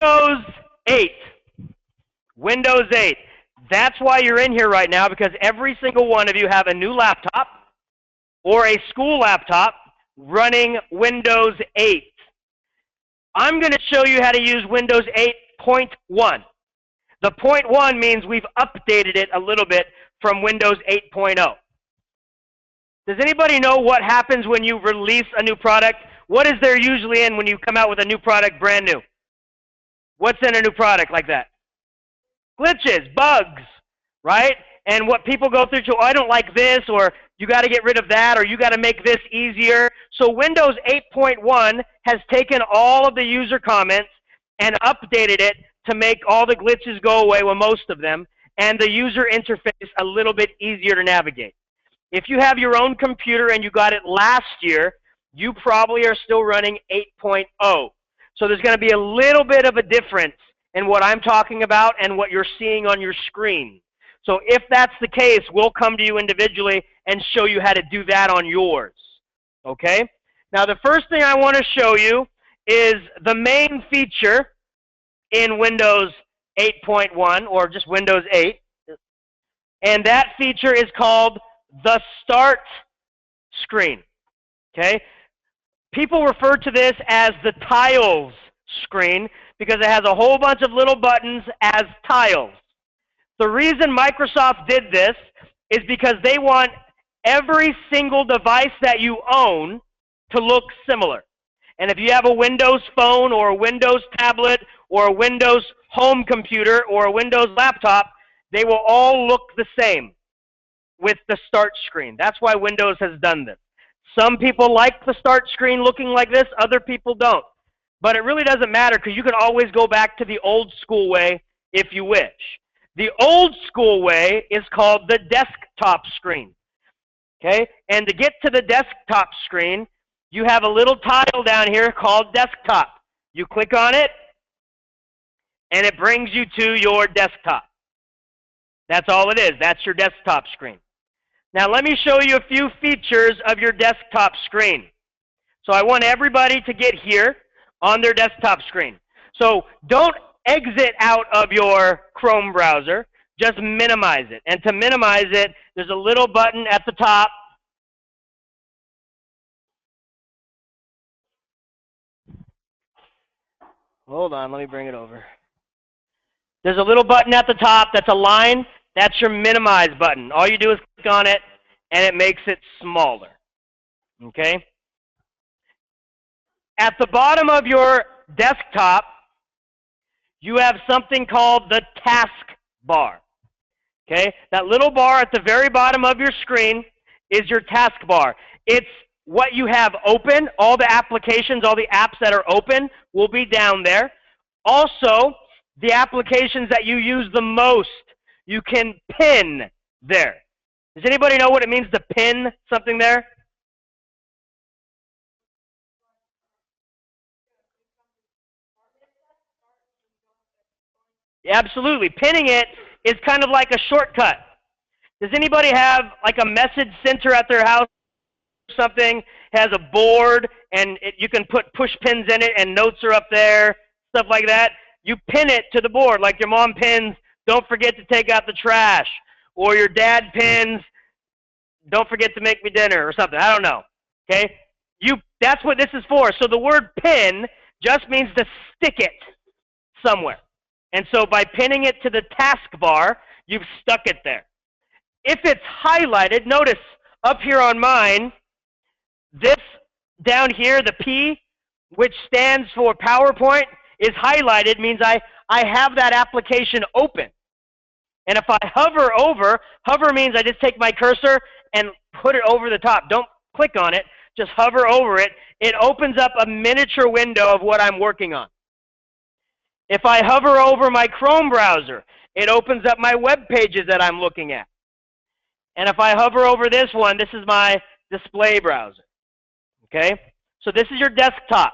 Windows 8. Windows 8. That's why you're in here right now, because every single one of you have a new laptop or a school laptop running Windows 8. I'm going to show you how to use Windows 8.1. The point 1 means we've updated it a little bit from Windows 8.0. Does anybody know what happens when you release a new product? What is there usually in when you come out with a new product brand new? What's in a new product like that? Glitches, bugs, right? And what people go through to, oh, I don't like this, or you got to get rid of that, or you got to make this easier. So Windows 8.1 has taken all of the user comments and updated it to make all the glitches go away, well, most of them, and the user interface a little bit easier to navigate. If you have your own computer and you got it last year, you probably are still running 8.0. So there's going to be a little bit of a difference in what I'm talking about and what you're seeing on your screen. So if that's the case, we'll come to you individually and show you how to do that on yours. Okay? Now the first thing I want to show you is the main feature in Windows 8.1 or just Windows 8. And that feature is called the Start screen. Okay? People refer to this as the Tiles screen because it has a whole bunch of little buttons as tiles. The reason Microsoft did this is because they want every single device that you own to look similar. And if you have a Windows phone or a Windows tablet or a Windows home computer or a Windows laptop, they will all look the same with the Start screen. That's why Windows has done this. Some people like the Start screen looking like this, other people don't. But it really doesn't matter because you can always go back to the old school way if you wish. The old school way is called the desktop screen. Okay? And to get to the desktop screen, you have a little tile down here called desktop. You click on it, and it brings you to your desktop. That's all it is. That's your desktop screen. Now let me show you a few features of your desktop screen. So I want everybody to get here on their desktop screen. So don't exit out of your Chrome browser. Just minimize it. And to minimize it, there's a little button at the top. Hold on, let me bring it over. There's a little button at the top that's a line. That's your minimize button. All you do is click on it, and it makes it smaller. Okay? At the bottom of your desktop, you have something called the task bar. Okay? That little bar at the very bottom of your screen is your task bar. It's what you have open. All the applications, all the apps that are open will be down there. Also, the applications that you use the most, you can pin there. Does anybody know what it means to pin something there? Absolutely. Pinning it is kind of like a shortcut. Does anybody have like a message center at their house or something, has a board, and you can put push pins in it and notes are up there, stuff like that? You pin it to the board like your mom pins, don't forget to take out the trash, or your dad pins, don't forget to make me dinner or something. I don't know. Okay? That's what this is for. So the word pin just means to stick it somewhere. And so by pinning it to the taskbar, you've stuck it there. If it's highlighted, notice up here on mine, this down here, the P, which stands for PowerPoint, is highlighted, means I have that application open. And if I hover means I just take my cursor and put it over the top. Don't click on it, just hover over it. It opens up a miniature window of what I'm working on. If I hover over my Chrome browser, it opens up my web pages that I'm looking at. And if I hover over this one, this is my display browser. Okay? So this is your desktop.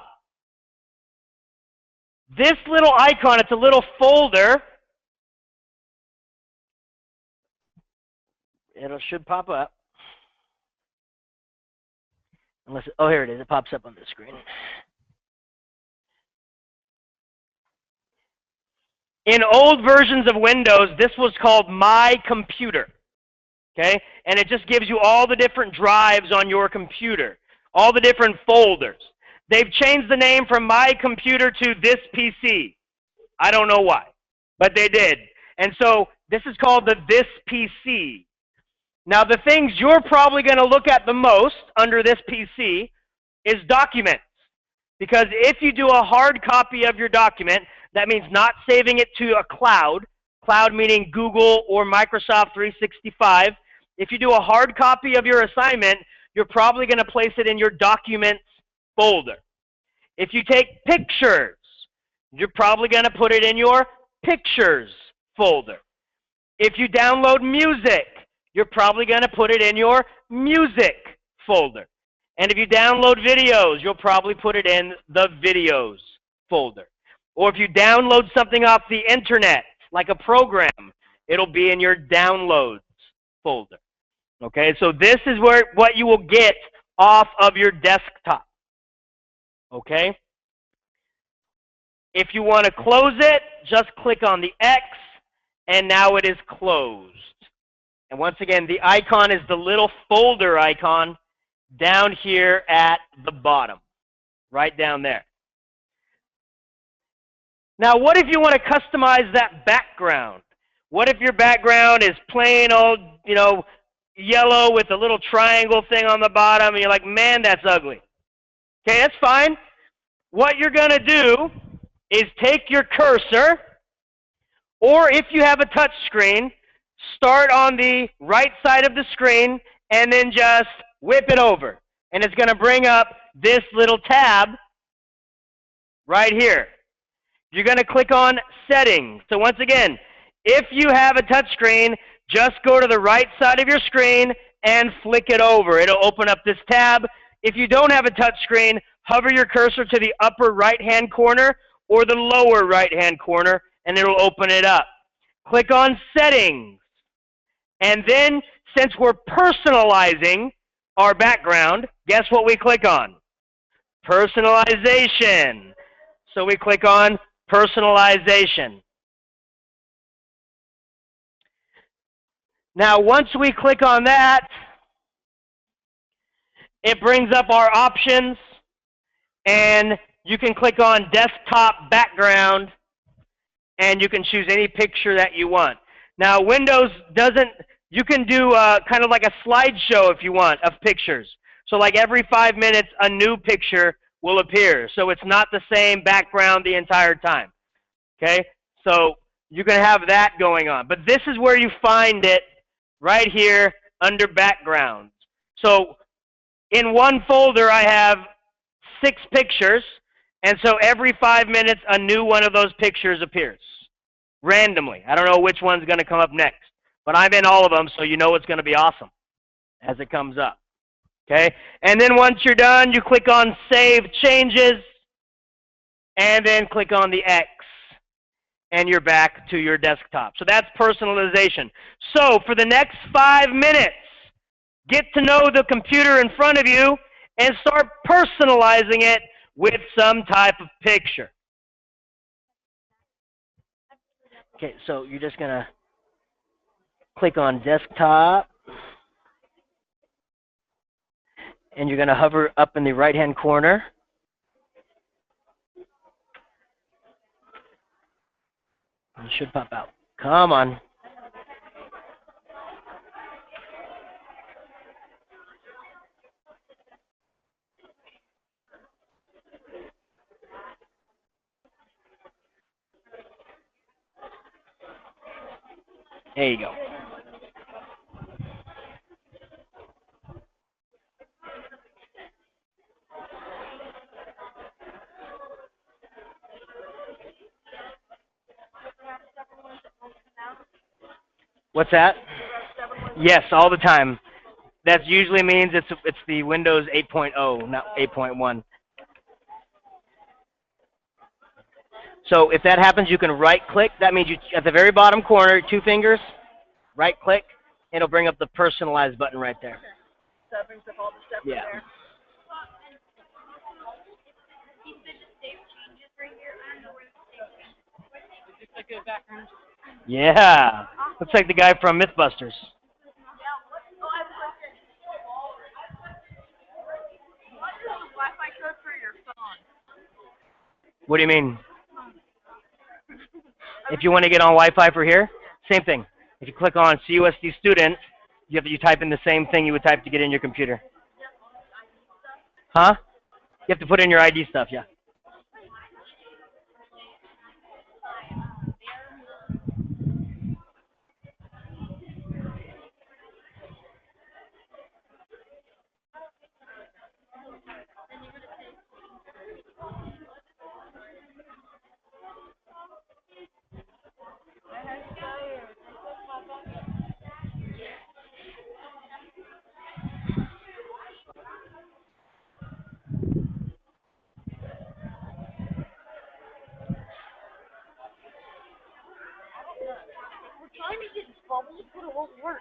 This little icon, it's a little folder. It should pop up. Unless, oh, here it is. It pops up on the screen. In old versions of Windows, this was called My Computer. Okay? And it just gives you all the different drives on your computer, all the different folders. They've changed the name from My Computer to This PC. I don't know why, but they did. And so this is called the This PC. Now the things you're probably going to look at the most under this PC is documents. Because if you do a hard copy of your document, that means not saving it to a cloud meaning Google or Microsoft 365. If you do a hard copy of your assignment, you're probably going to place it in your documents folder. If you take pictures, you're probably going to put it in your pictures folder. If you download music, you're probably going to put it in your music folder. And if you download videos, you'll probably put it in the videos folder. Or if you download something off the internet, like a program, it'll be in your downloads folder. Okay, so this is what you will get off of your desktop. Okay? If you want to close it, just click on the X, and now it is closed. And once again, the icon is the little folder icon down here at the bottom, right down there. Now, what if you want to customize that background? What if your background is plain old, yellow with a little triangle thing on the bottom, and you're like, man, that's ugly. Okay, that's fine. What you're going to do is take your cursor, or if you have a touch screen, start on the right side of the screen, and then just whip it over. And it's going to bring up this little tab right here. You're going to click on Settings. So once again, if you have a touch screen, just go to the right side of your screen and flick it over. It'll open up this tab. If you don't have a touch screen, hover your cursor to the upper right-hand corner or the lower right-hand corner, and it'll open it up. Click on Settings. And then, since we're personalizing our background, guess what we click on? Personalization. So we click on Personalization. Now, once we click on that, it brings up our options, and you can click on Desktop Background, and you can choose any picture that you want. Now, Windows doesn't, you can do kind of like a slideshow if you want of pictures. So like every 5 minutes, a new picture will appear. So it's not the same background the entire time. Okay? So you can have that going on. But this is where you find it right here under Backgrounds. So in one folder, I have 6 pictures. And so every 5 minutes, a new one of those pictures appears. Randomly. I don't know which one's going to come up next. But I'm in all of them, so you know it's going to be awesome as it comes up. Okay? And then once you're done, you click on Save Changes, and then click on the X, and you're back to your desktop. So that's personalization. So for the next 5 minutes, get to know the computer in front of you and start personalizing it with some type of picture. Okay, so you're just going to click on Desktop, and you're going to hover up in the right-hand corner. It should pop out. Come on. There you go. What's that? Yes, all the time. That usually means it's the Windows 8.0, not 8.1. So if that happens, you can right-click. That means you, at the very bottom corner, 2 fingers, right-click, and it'll bring up the Personalize button right there. So that brings up all the stuff there. like a background. Yeah. Looks like the guy from Mythbusters. Wi-Fi code for your phone. What do you mean? If you want to get on Wi-Fi for here, same thing. If you click on CUSD student, you type in the same thing you would type to get in your computer. Huh? You have to put in your ID stuff, yeah. We're trying to get bubbles, but it won't work.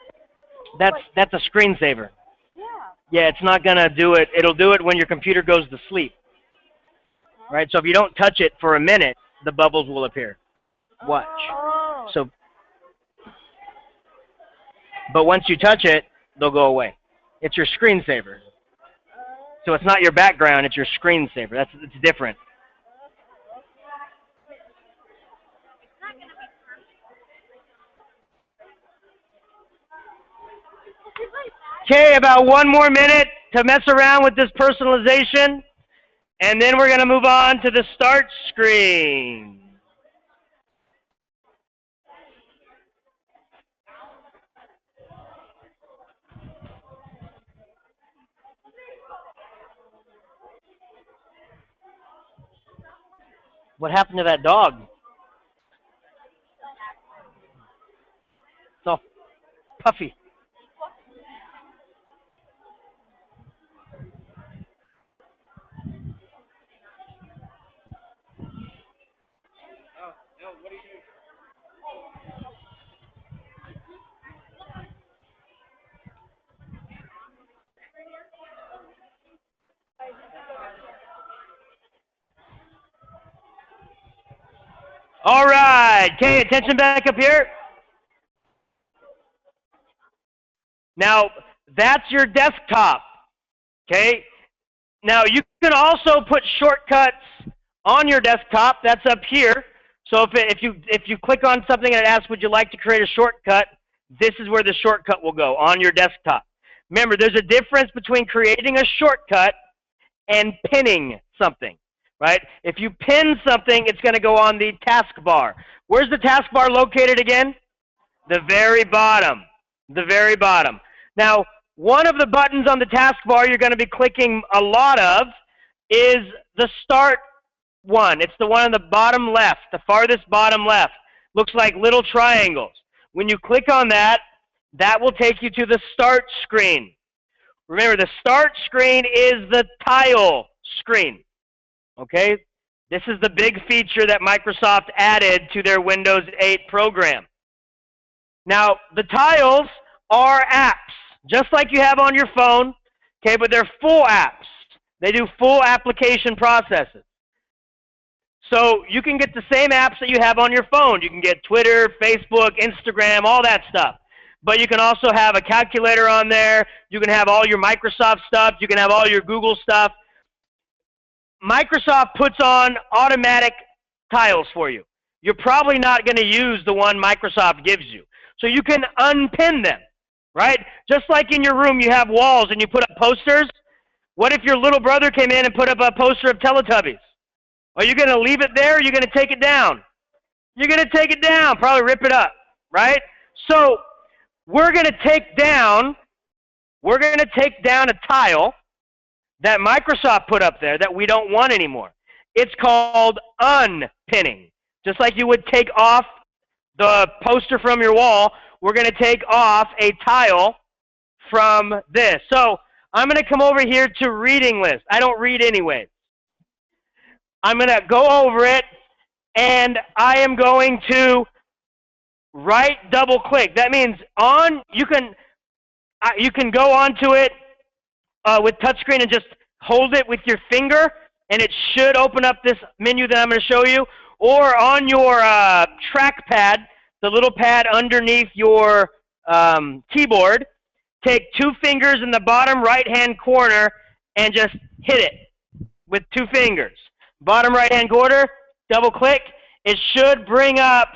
That's a screensaver. Yeah. Yeah, it's not going to do it. It'll do it when your computer goes to sleep. Right? So if you don't touch it for a minute, the bubbles will appear. Watch. Oh. So, but once you touch it, they'll go away. It's your screensaver. So it's not your background, it's your screensaver. It's different. Okay, about 1 more minute to mess around with this personalization, and then we're going to move on to the start screen. What happened to that dog? It's all puffy. All right, okay, attention back up here. Now, that's your desktop, okay? Now, you can also put shortcuts on your desktop. That's up here. So if you click on something and it asks, would you like to create a shortcut, this is where the shortcut will go, on your desktop. Remember, there's a difference between creating a shortcut and pinning something. Right? If you pin something, it's going to go on the taskbar. Where's the taskbar located again? The very bottom. The very bottom. Now, one of the buttons on the taskbar you're going to be clicking a lot of is the start one. It's the one on the bottom left, the farthest bottom left. Looks like little triangles. When you click on that, that will take you to the start screen. Remember, the start screen is the tile screen. Okay, this is the big feature that Microsoft added to their Windows 8 program. Now, the tiles are apps, just like you have on your phone, okay, but they're full apps. They do full application processes. So you can get the same apps that you have on your phone. You can get Twitter, Facebook, Instagram, all that stuff. But you can also have a calculator on there. You can have all your Microsoft stuff. You can have all your Google stuff. Microsoft puts on automatic tiles for you. You're probably not going to use the one Microsoft gives you. So you can unpin them, right? Just like in your room you have walls and you put up posters. What if your little brother came in and put up a poster of Teletubbies? Are you going to leave it there or are you going to take it down? You're going to take it down, probably rip it up, right? So we're going to take down a tile that Microsoft put up there that we don't want anymore. It's called unpinning. Just like you would take off the poster from your wall, we're going to take off a tile from this. So I'm going to come over here to reading list. I don't read anyways. I'm going to go over it, and I am going to right double click. That means you can go onto it with touchscreen and just hold it with your finger, and it should open up this menu that I'm going to show you. or on your trackpad, the little pad underneath your keyboard, take 2 fingers in the bottom right-hand corner and just hit it with 2 fingers. Bottom right-hand corner, double click. It should bring up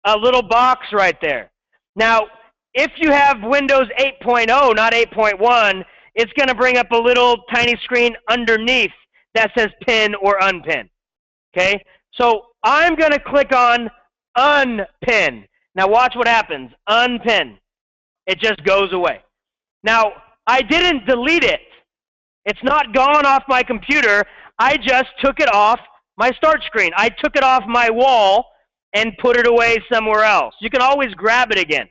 a little box right there. Now, if you have Windows 8.0, not 8.1, it's going to bring up a little tiny screen underneath that says pin or unpin. Okay? So I'm going to click on unpin. Now watch what happens. Unpin. It just goes away. Now, I didn't delete it. It's not gone off my computer. I just took it off my start screen. I took it off my wall and put it away somewhere else. You can always grab it again.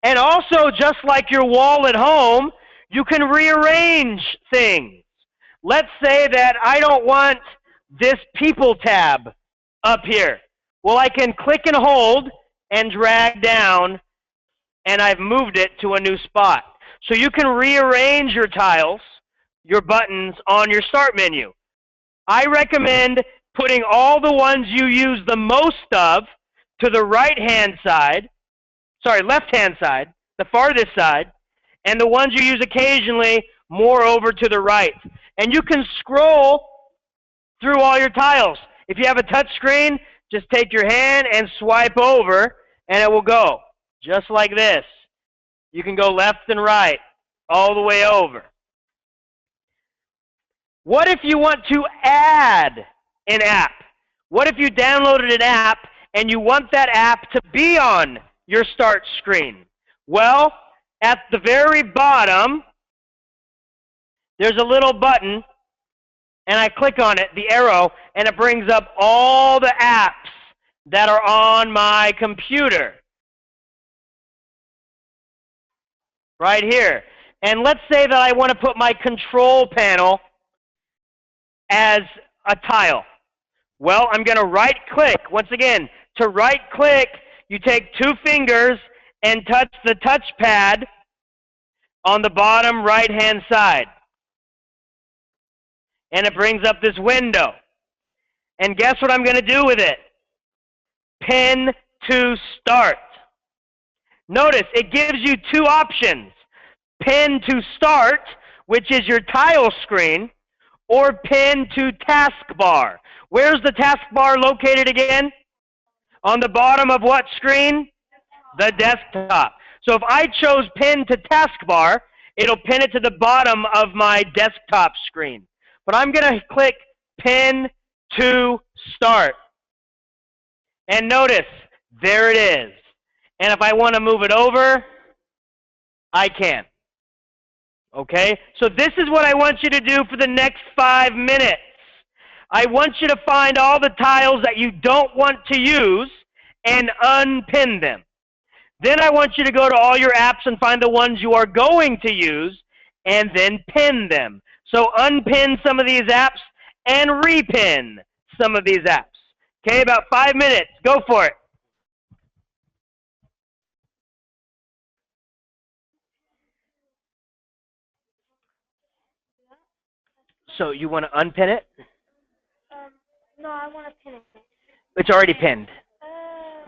And also, just like your wall at home, you can rearrange things. Let's say that I don't want this people tab up here. Well, I can click and hold and drag down, and I've moved it to a new spot. So you can rearrange your tiles, your buttons on your start menu. I recommend putting all the ones you use the most of to the left-hand side, the farthest side, and the ones you use occasionally more over to the right. And you can scroll through all your tiles. If you have a touch screen, just take your hand and swipe over, and it will go just like this. You can go left and right all the way over. What if you want to add an app? What if you downloaded an app and you want that app to be on your start screen? Well, at the very bottom, there's a little button, and I click on it, the arrow, and it brings up all the apps that are on my computer. Right here. And let's say that I want to put my control panel as a tile. Well, I'm going to right-click. Once again, to right-click, you take 2 fingers and touch the touchpad on the bottom right-hand side. And it brings up this window. And guess what I'm going to do with it? Pin to start. Notice it gives you 2 options. Pin to start, which is your tile screen, or pin to taskbar. Where's the taskbar located again? On the bottom of what screen? The desktop. So if I chose pin to taskbar, it'll pin it to the bottom of my desktop screen. But I'm going to click pin to start. And notice, there it is. And if I want to move it over, I can. Okay? So this is what I want you to do for the next 5 minutes. I want you to find all the tiles that you don't want to use and unpin them. Then I want you to go to all your apps and find the ones you are going to use and then pin them. So unpin some of these apps and repin some of these apps. Okay, about 5 minutes. Go for it. So you want to unpin it? No, I want to pin it. It's already pinned.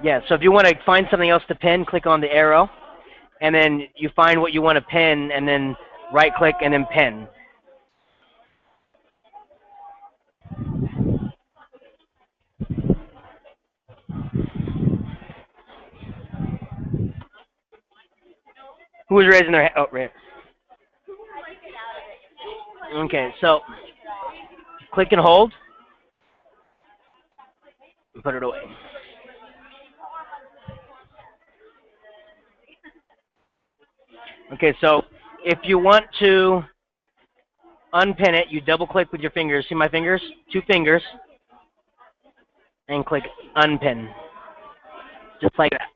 Yeah, so if you want to find something else to pin, click on the arrow, and then you find what you want to pin, and then right-click and then pin. Who was raising their hand? Oh, right. Okay, so click and hold, and put it away. Okay, so if you want to unpin it, you double-click with your fingers. See my fingers? 2 fingers. And click unpin. Just like that.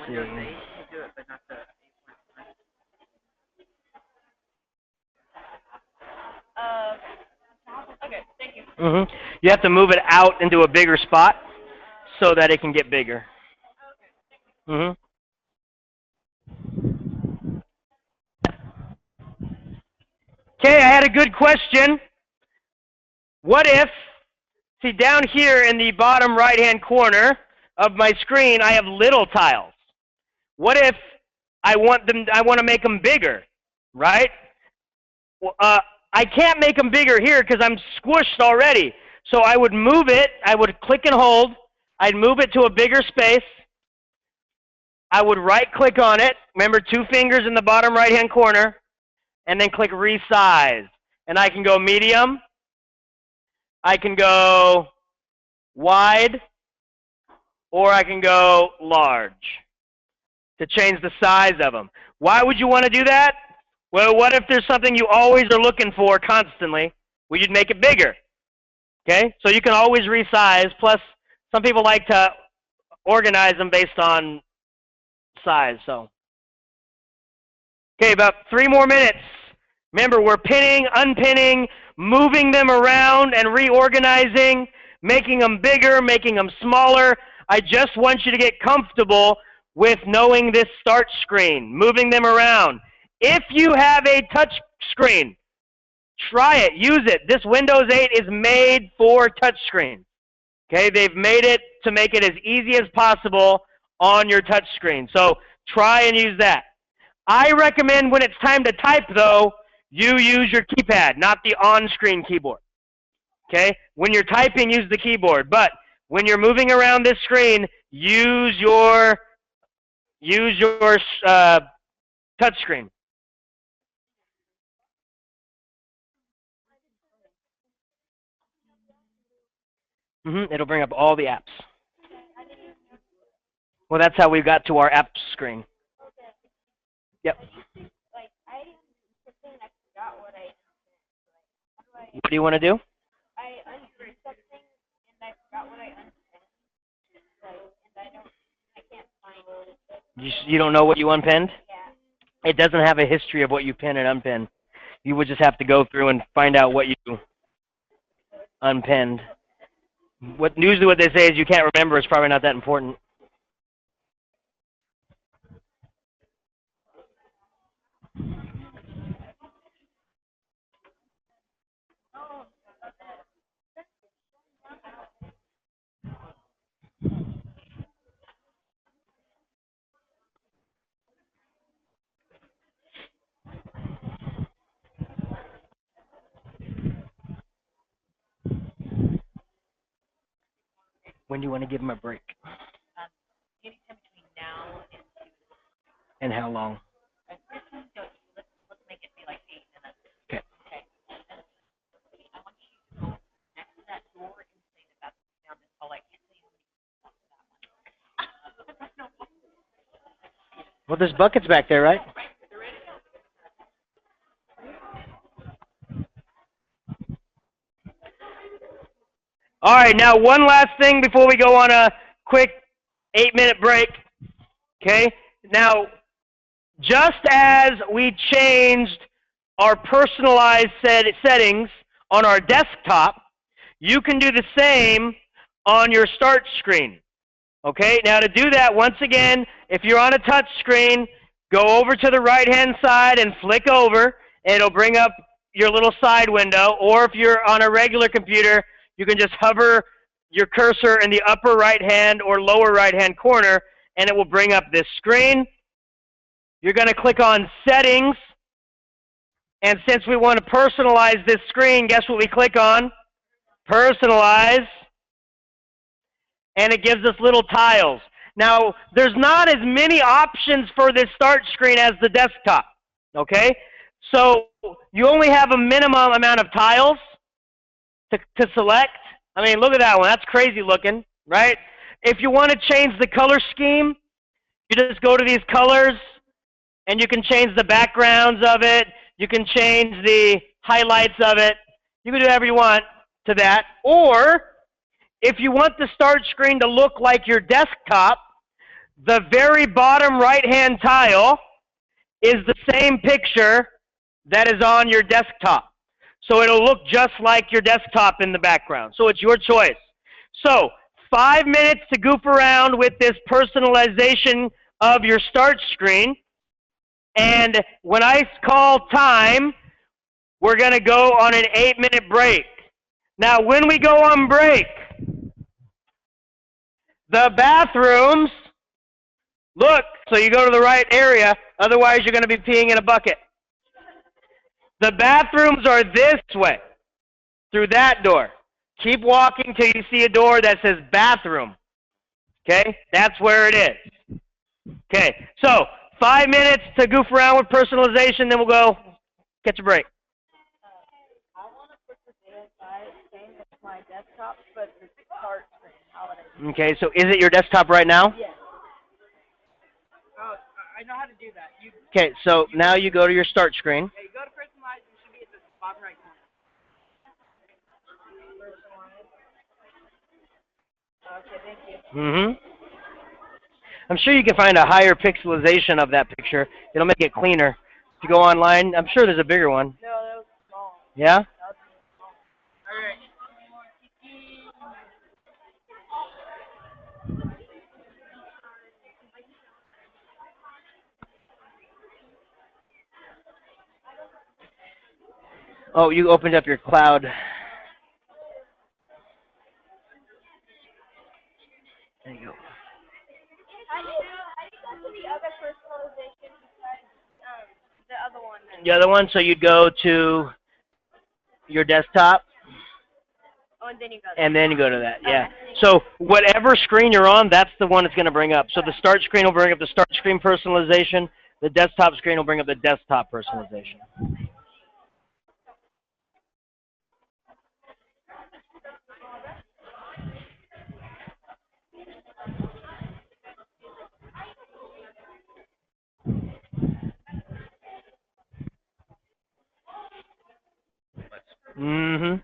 Windows 8, you do it, but not the 8.1. Okay, thank you. You have to move it out into a bigger spot so that it can get bigger. Okay, I had a good question. What if, see down here in the bottom right-hand corner of my screen, I have little tiles. What if I want to make them bigger, right? I can't make them bigger here because I'm squished already. So I would move it, I would click and hold, I'd move it to a bigger space, I would right-click on it, remember 2 fingers in the bottom right-hand corner, and then click Resize. And I can go medium, I can go wide, or I can go large to change the size of them. Why would you want to do that? Well, what if there's something you always are looking for constantly? Well, you'd make it bigger. Okay? So you can always resize. Plus, some people like to organize them based on size. So, okay, about 3 more minutes. Remember, we're pinning, unpinning, moving them around and reorganizing, making them bigger, making them smaller. I just want you to get comfortable with knowing this start screen, moving them around. If you have a touch screen, try it, use it. This Windows 8 is made for touch screen. Okay, they've made it to make it as easy as possible on your touch screen. So try and use that. I recommend when it's time to type, though, you use your keypad, not the on-screen keyboard. Okay, when you're typing, use the keyboard. But when you're moving around this screen, use your touch screen. It'll bring up all the apps. Well, that's how we got to our app screen. Yep. What do you want to do? I undid something and I forgot what I unpinned. And I can't find it. You don't know what you unpinned? Yeah. It doesn't have a history of what you pin and unpin. You would just have to go through and find out what you unpinned. Usually what they say is you can't remember. It's probably not that important. When do you want to give them a break? Anytime between now and 2. And how long? Let's make it be like 8 minutes. Okay. Okay. I want you to go next to that door and say that that's down this hall. I can't say how many Well, there's buckets back there, right? All right, now one last thing before we go on a quick 8-minute break. Okay? Now, just as we changed our personalized settings on our desktop, you can do the same on your start screen. Okay? Now, to do that, once again, if you're on a touch screen, go over to the right-hand side and flick over, and it'll bring up your little side window. Or if you're on a regular computer, you can just hover your cursor in the upper right-hand or lower right-hand corner, and it will bring up this screen. You're going to click on Settings, and since we want to personalize this screen, guess what we click on? Personalize, and it gives us little tiles. Now, there's not as many options for this start screen as the desktop, okay? So you only have a minimum amount of tiles to select. I mean, look at that one. That's crazy looking, right? If you want to change the color scheme, you just go to these colors, and you can change the backgrounds of it. You can change the highlights of it. You can do whatever you want to that. Or, if you want the start screen to look like your desktop, the very bottom right-hand tile is the same picture that is on your desktop. So it'll look just like your desktop in the background. So it's your choice. So 5 minutes to goof around with this personalization of your start screen. And when I call time, we're going to go on an 8-minute break. Now, when we go on break, the bathrooms, look, so you go to the right area, otherwise you're going to be peeing in a bucket. The bathrooms are this way, through that door. Keep walking till you see a door that says bathroom. Okay? That's where it is. Okay, so 5 minutes to goof around with personalization, then we'll go catch a break. I want to put the data side same as my desktop, but the start screen. How would I do Okay, so is it your desktop right now? Yes. I know how to do that. Okay, so now you go to your start screen. Yeah, you go to personalize, it should be at the bottom right corner. Personalize. Okay, thank you. Mm-hmm. I'm sure you can find a higher pixelization of that picture. It'll make it cleaner. If you go online, I'm sure there's a bigger one. No, that was small. Yeah? That was small. All right. Oh, you opened up your cloud. There you go. How do you go to the other personalization besides the other one? The other one, so you'd go to your desktop, Oh, and then you go and then you go to that. Yeah. Okay. So whatever screen you're on, that's the one it's going to bring up. So the start screen will bring up the start screen personalization. The desktop screen will bring up the desktop personalization. Mm-hmm.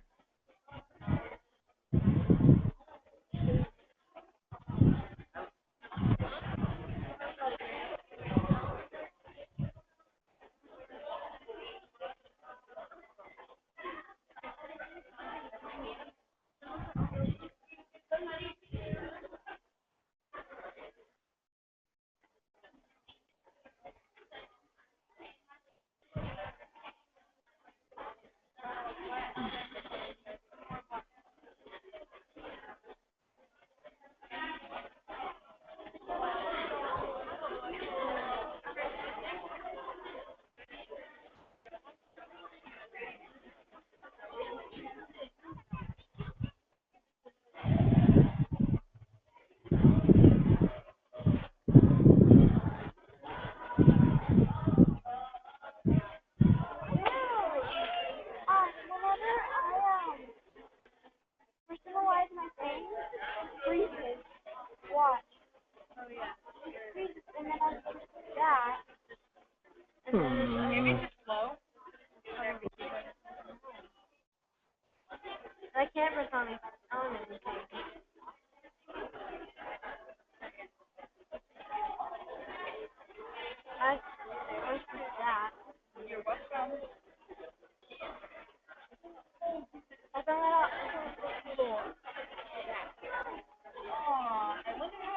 Whenever I personalize my thing, it freezes. Watch. Oh yeah. It freezes, and then I do that, and then maybe it's just slow. The camera's on anything. I do that. You're welcome. I don't know. Cool. Aw, I wonder how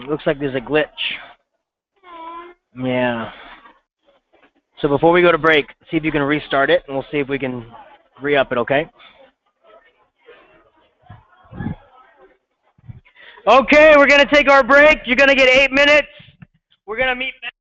Looks like there's a glitch. Yeah. So before we go to break, see if you can restart it, and we'll see if we can re-up it, okay? Okay, we're going to take our break. You're going to get 8 minutes. We're going to meet back.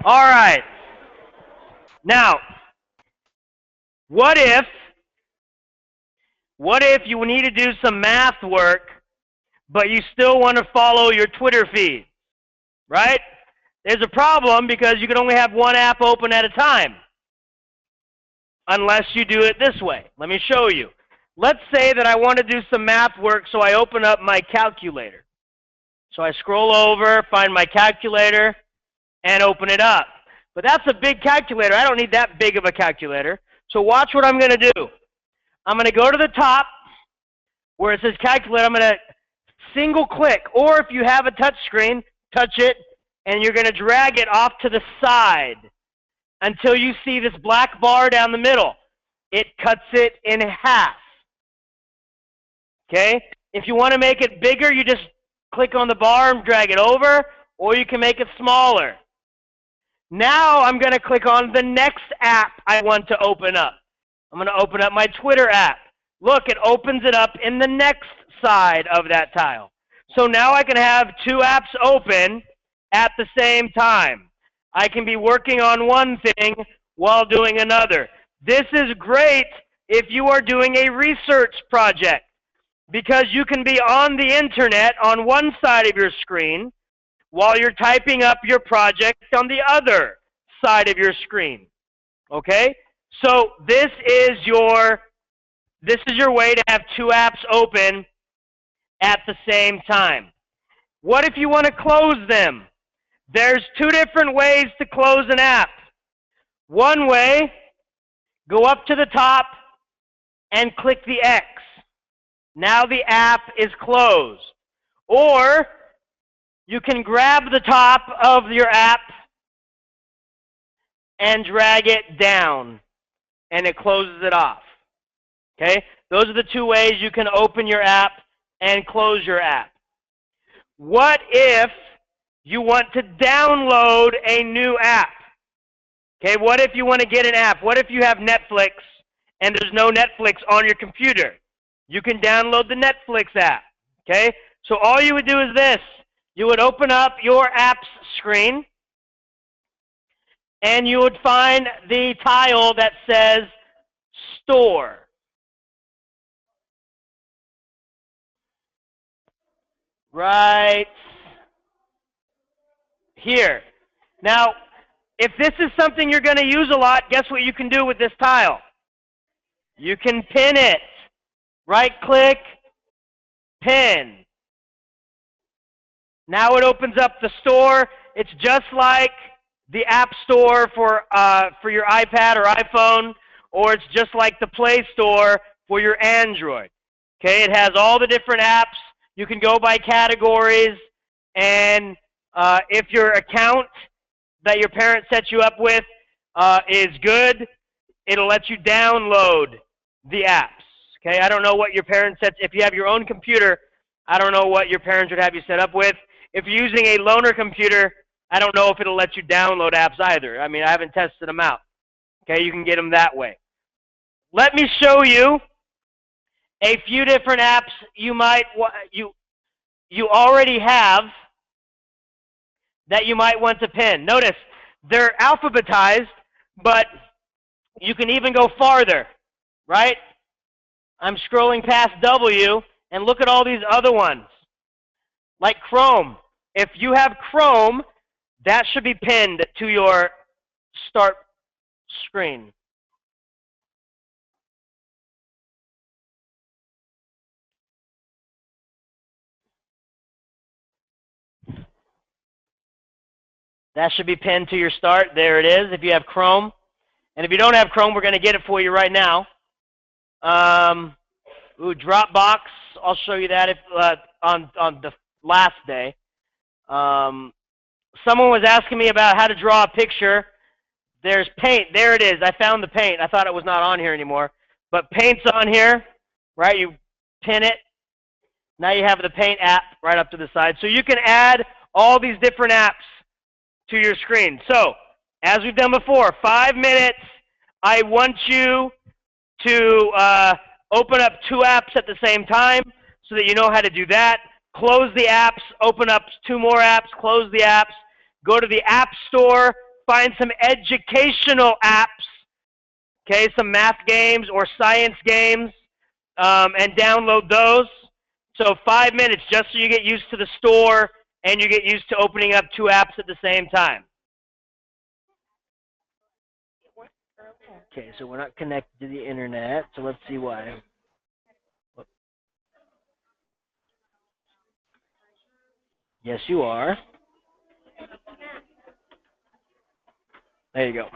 All right. Now, what if you need to do some math work, but you still want to follow your Twitter feed, right? There's a problem because you can only have one app open at a time, unless you do it this way. Let me show you. Let's say that I want to do some math work, so I open up my calculator. So I scroll over, find my calculator, and open it up. But that's a big calculator. I don't need that big of a calculator. So watch what I'm going to do. I'm going to go to the top where it says calculator. I'm going to single click, or if you have a touch screen, touch it, and you're going to drag it off to the side until you see this black bar down the middle. It cuts it in half. Okay? If you want to make it bigger, you just click on the bar and drag it over, or you can make it smaller. Now I'm going to click on the next app I want to open up. I'm going to open up my Twitter app. Look, it opens it up in the next side of that tile. So now I can have two apps open at the same time. I can be working on one thing while doing another. This is great if you are doing a research project, because you can be on the internet on one side of your screen while you're typing up your project on the other side of your screen. Okay? So this is your way to have two apps open at the same time. What if you want to close them? There's two different ways to close an app. One way, go up to the top and click the X. Now the app is closed. Or you can grab the top of your app and drag it down, and it closes it off. Okay? Those are the two ways you can open your app and close your app. What if you want to download a new app? Okay, what if you want to get an app? What if you have Netflix and there's no Netflix on your computer? You can download the Netflix app. Okay, so all you would do is this. You would open up your apps screen, and you would find the tile that says Store. Right here. Now, if this is something you're going to use a lot, guess what you can do with this tile? You can pin it. Right-click, pin. Now it opens up the store. It's just like the App Store for your iPad or iPhone, or it's just like the Play Store for your Android. Okay, it has all the different apps. You can go by categories, and if your account that your parents set you up with is good, it'll let you download the apps. Okay, I don't know what your parents set. If you have your own computer, I don't know what your parents would have you set up with. If you're using a loaner computer, I don't know if it'll let you download apps either. I mean, I haven't tested them out. Okay, you can get them that way. Let me show you a few different apps you already have that you might want to pin. Notice they're alphabetized, but you can even go farther, right? I'm scrolling past W, and look at all these other ones, like Chrome. If you have Chrome, that should be pinned to your start screen. That should be pinned to your start. There it is, if you have Chrome. And if you don't have Chrome, we're going to get it for you right now. Dropbox. I'll show you that if on the last day. Someone was asking me about how to draw a picture. There's Paint. There it is. I found the Paint. I thought it was not on here anymore. But Paint's on here, right? You pin it. Now you have the Paint app right up to the side. So you can add all these different apps to your screen. So, as we've done before, 5 minutes. I want you to open up two apps at the same time so that you know how to do that. Close the apps, open up two more apps, close the apps, go to the App Store, find some educational apps, okay, some math games or science games, and download those. So 5 minutes just so you get used to the store and you get used to opening up 2 apps at the same time. Okay, so we're not connected to the internet, so let's see why. Yes, you are. There you go.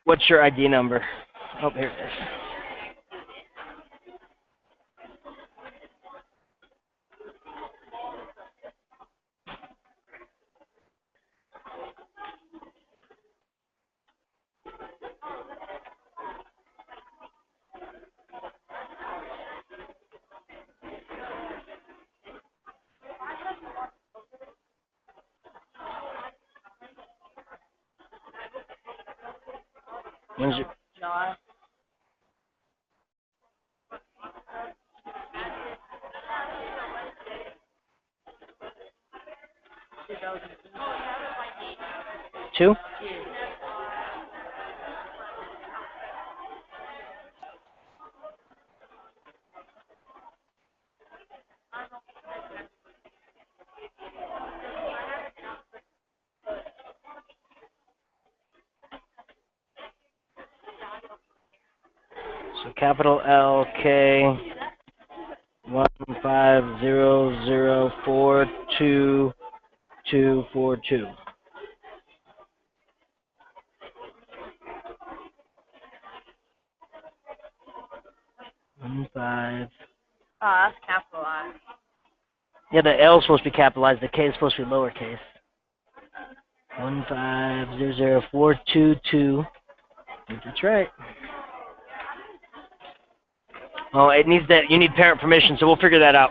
What's your ID number? Oh, here it is. When's your... John. Two? So capital L K 150042242. 15. Oh, that's capitalized. Yeah, the L is supposed to be capitalized. The K is supposed to be lowercase. 1500422. That's right. Oh, it needs that. You need parent permission, so we'll figure that out.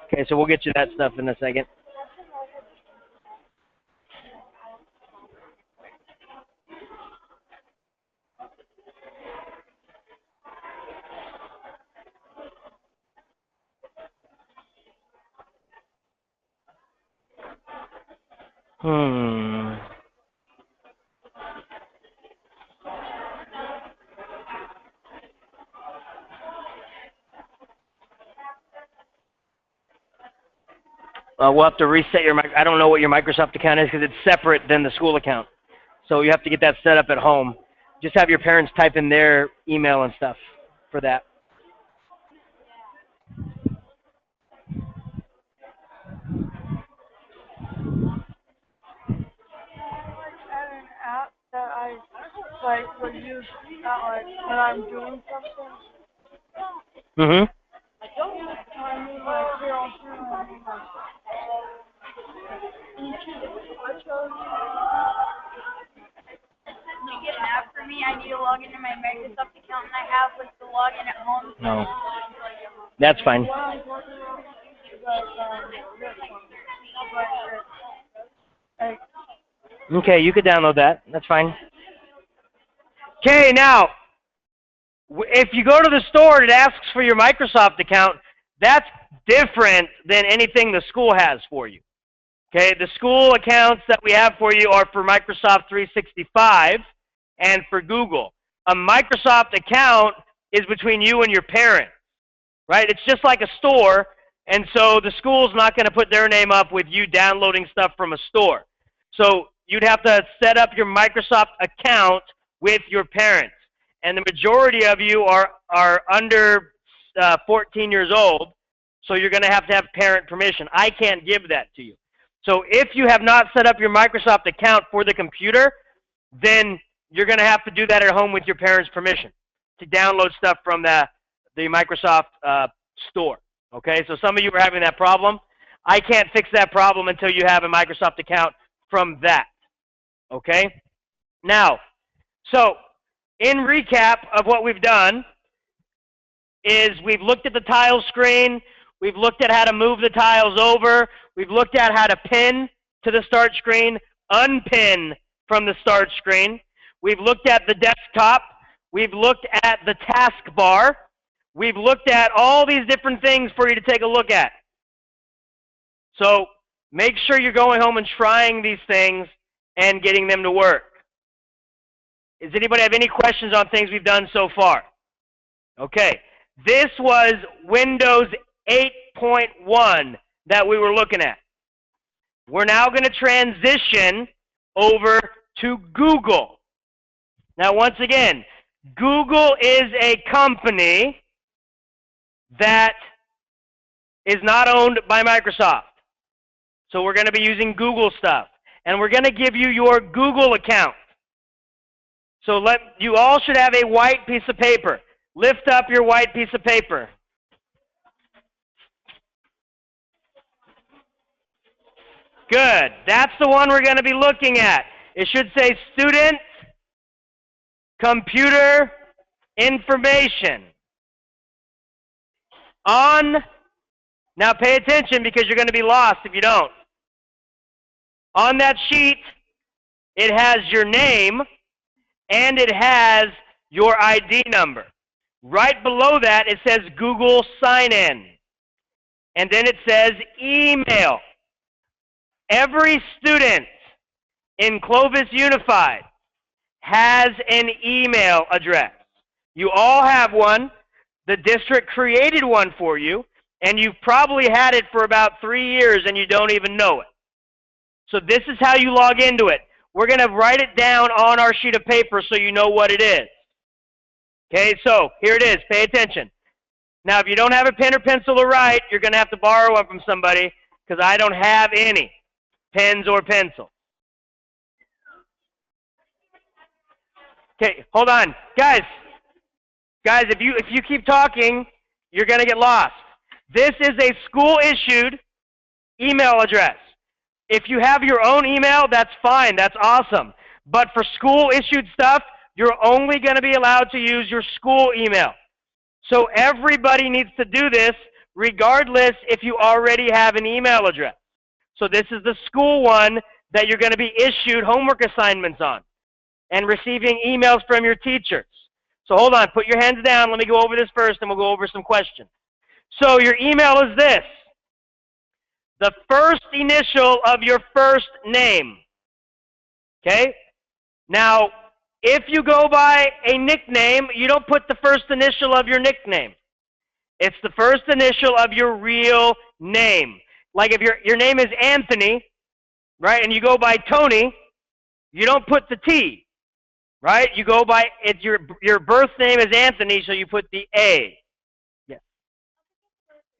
Okay, so we'll get you that stuff in a second. We'll have to reset your mic. I don't know what your Microsoft account is because it's separate than the school account. So you have to get that set up at home. Just have your parents type in their email and stuff for that. An app that I like would use use that like when I'm doing something. Mm-hmm. I don't use it when I mean like here on camera. I chose. You get an app for me. I need to log into my Microsoft account, and I have like the login at home. No. That's fine. Okay, you could download that. That's fine. Okay, now, if you go to the store and it asks for your Microsoft account, that's different than anything the school has for you. Okay, the school accounts that we have for you are for Microsoft 365 and for Google. A Microsoft account is between you and your parents, right? It's just like a store, and so the school's not going to put their name up with you downloading stuff from a store. So you'd have to set up your Microsoft account with your parents. And the majority of you are under 14 years old, so you're going to have parent permission. I can't give that to you. So if you have not set up your Microsoft account for the computer, then you're going to have to do that at home with your parents' permission to download stuff from the Microsoft store. Okay, so some of you are having that problem. I can't fix that problem until you have a Microsoft account from that. Okay? Now, so in recap of what we've done is we've looked at the tile screen, we've looked at how to move the tiles over, we've looked at how to pin to the start screen, unpin from the start screen, we've looked at the desktop, we've looked at the taskbar, we've looked at all these different things for you to take a look at. So make sure you're going home and trying these things and getting them to work. Does anybody have any questions on things we've done so far? Okay. This was Windows 8.1 that we were looking at. We're now going to transition over to Google. Now, once again, Google is a company that is not owned by Microsoft. So we're going to be using Google stuff. And we're going to give you your Google account. So you all should have a white piece of paper. Lift up your white piece of paper. Good. That's the one we're going to be looking at. It should say Student Computer Information. Now pay attention because you're going to be lost if you don't. On that sheet, it has your name and it has your ID number. Right below that, it says Google Sign In. And then it says email. Every student in Clovis Unified has an email address. You all have one. The district created one for you, and you've probably had it for about 3 years and you don't even know it. So this is how you log into it. We're going to write it down on our sheet of paper so you know what it is. Okay, so here it is. Pay attention. Now, if you don't have a pen or pencil to write, you're going to have to borrow one from somebody because I don't have any pens or pencils. Okay, hold on. Guys, if you keep talking, you're going to get lost. This is a school-issued email address. If you have your own email, that's fine. That's awesome. But for school-issued stuff, you're only going to be allowed to use your school email. So everybody needs to do this regardless if you already have an email address. So this is the school one that you're going to be issued homework assignments on and receiving emails from your teachers. So hold on. Put your hands down. Let me go over this first, and we'll go over some questions. So your email is this. The first initial of your first name. Okay? Now, if you go by a nickname, you don't put the first initial of your nickname. It's the first initial of your real name. Like if your name is Anthony, right, and you go by Tony, you don't put the T, right? You go by, your birth name is Anthony, so you put the A. Yes.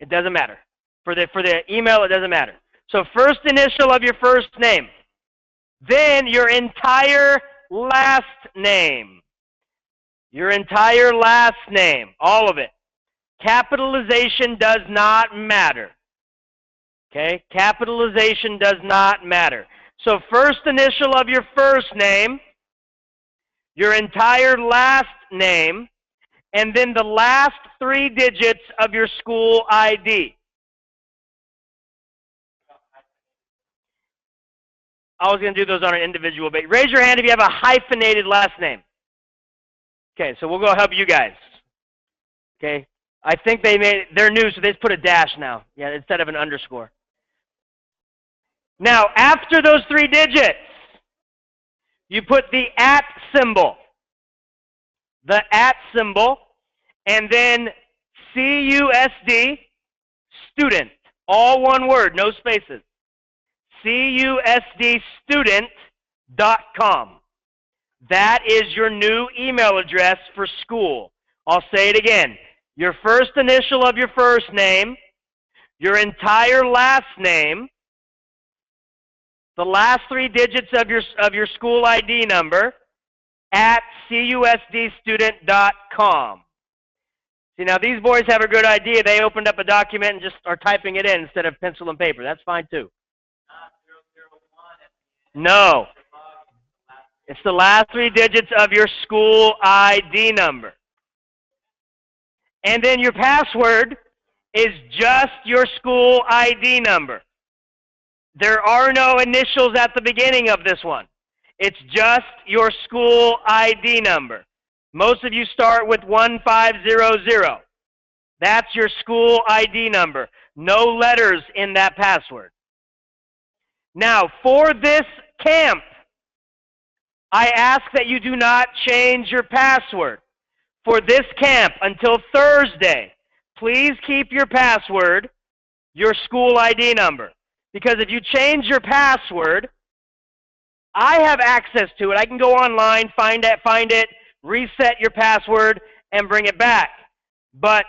It doesn't matter. For the email, it doesn't matter. So first initial of your first name. Then your entire last name. Your entire last name, all of it. Capitalization does not matter. Okay? Capitalization does not matter. So first initial of your first name, your entire last name, and then the last 3 digits of your school ID. I was going to do those on an individual basis. Raise your hand if you have a hyphenated last name. Okay, so we'll go help you guys. Okay, I think they're new, so they just put a dash now, yeah, instead of an underscore. Now, after those 3 digits, you put the @ symbol. The @ symbol, and then CUSD, student, all one word, no spaces. CUSDstudent.com. That is your new email address for school. I'll say it again. Your first initial of your first name, your entire last name, the last 3 digits of your school ID number, at CUSDstudent.com. See, now these boys have a good idea. They opened up a document and just are typing it in instead of pencil and paper. That's fine too. No. It's the last 3 digits of your school ID number. And then your password is just your school ID number. There are no initials at the beginning of this one. It's just your school ID number. Most of you start with 1500. That's your school ID number. No letters in that password. Now, for this camp, I ask that you do not change your password. For this camp until Thursday, please keep your password your school ID number. Because if you change your password, I have access to it. I can go online, find it, reset your password, and bring it back. But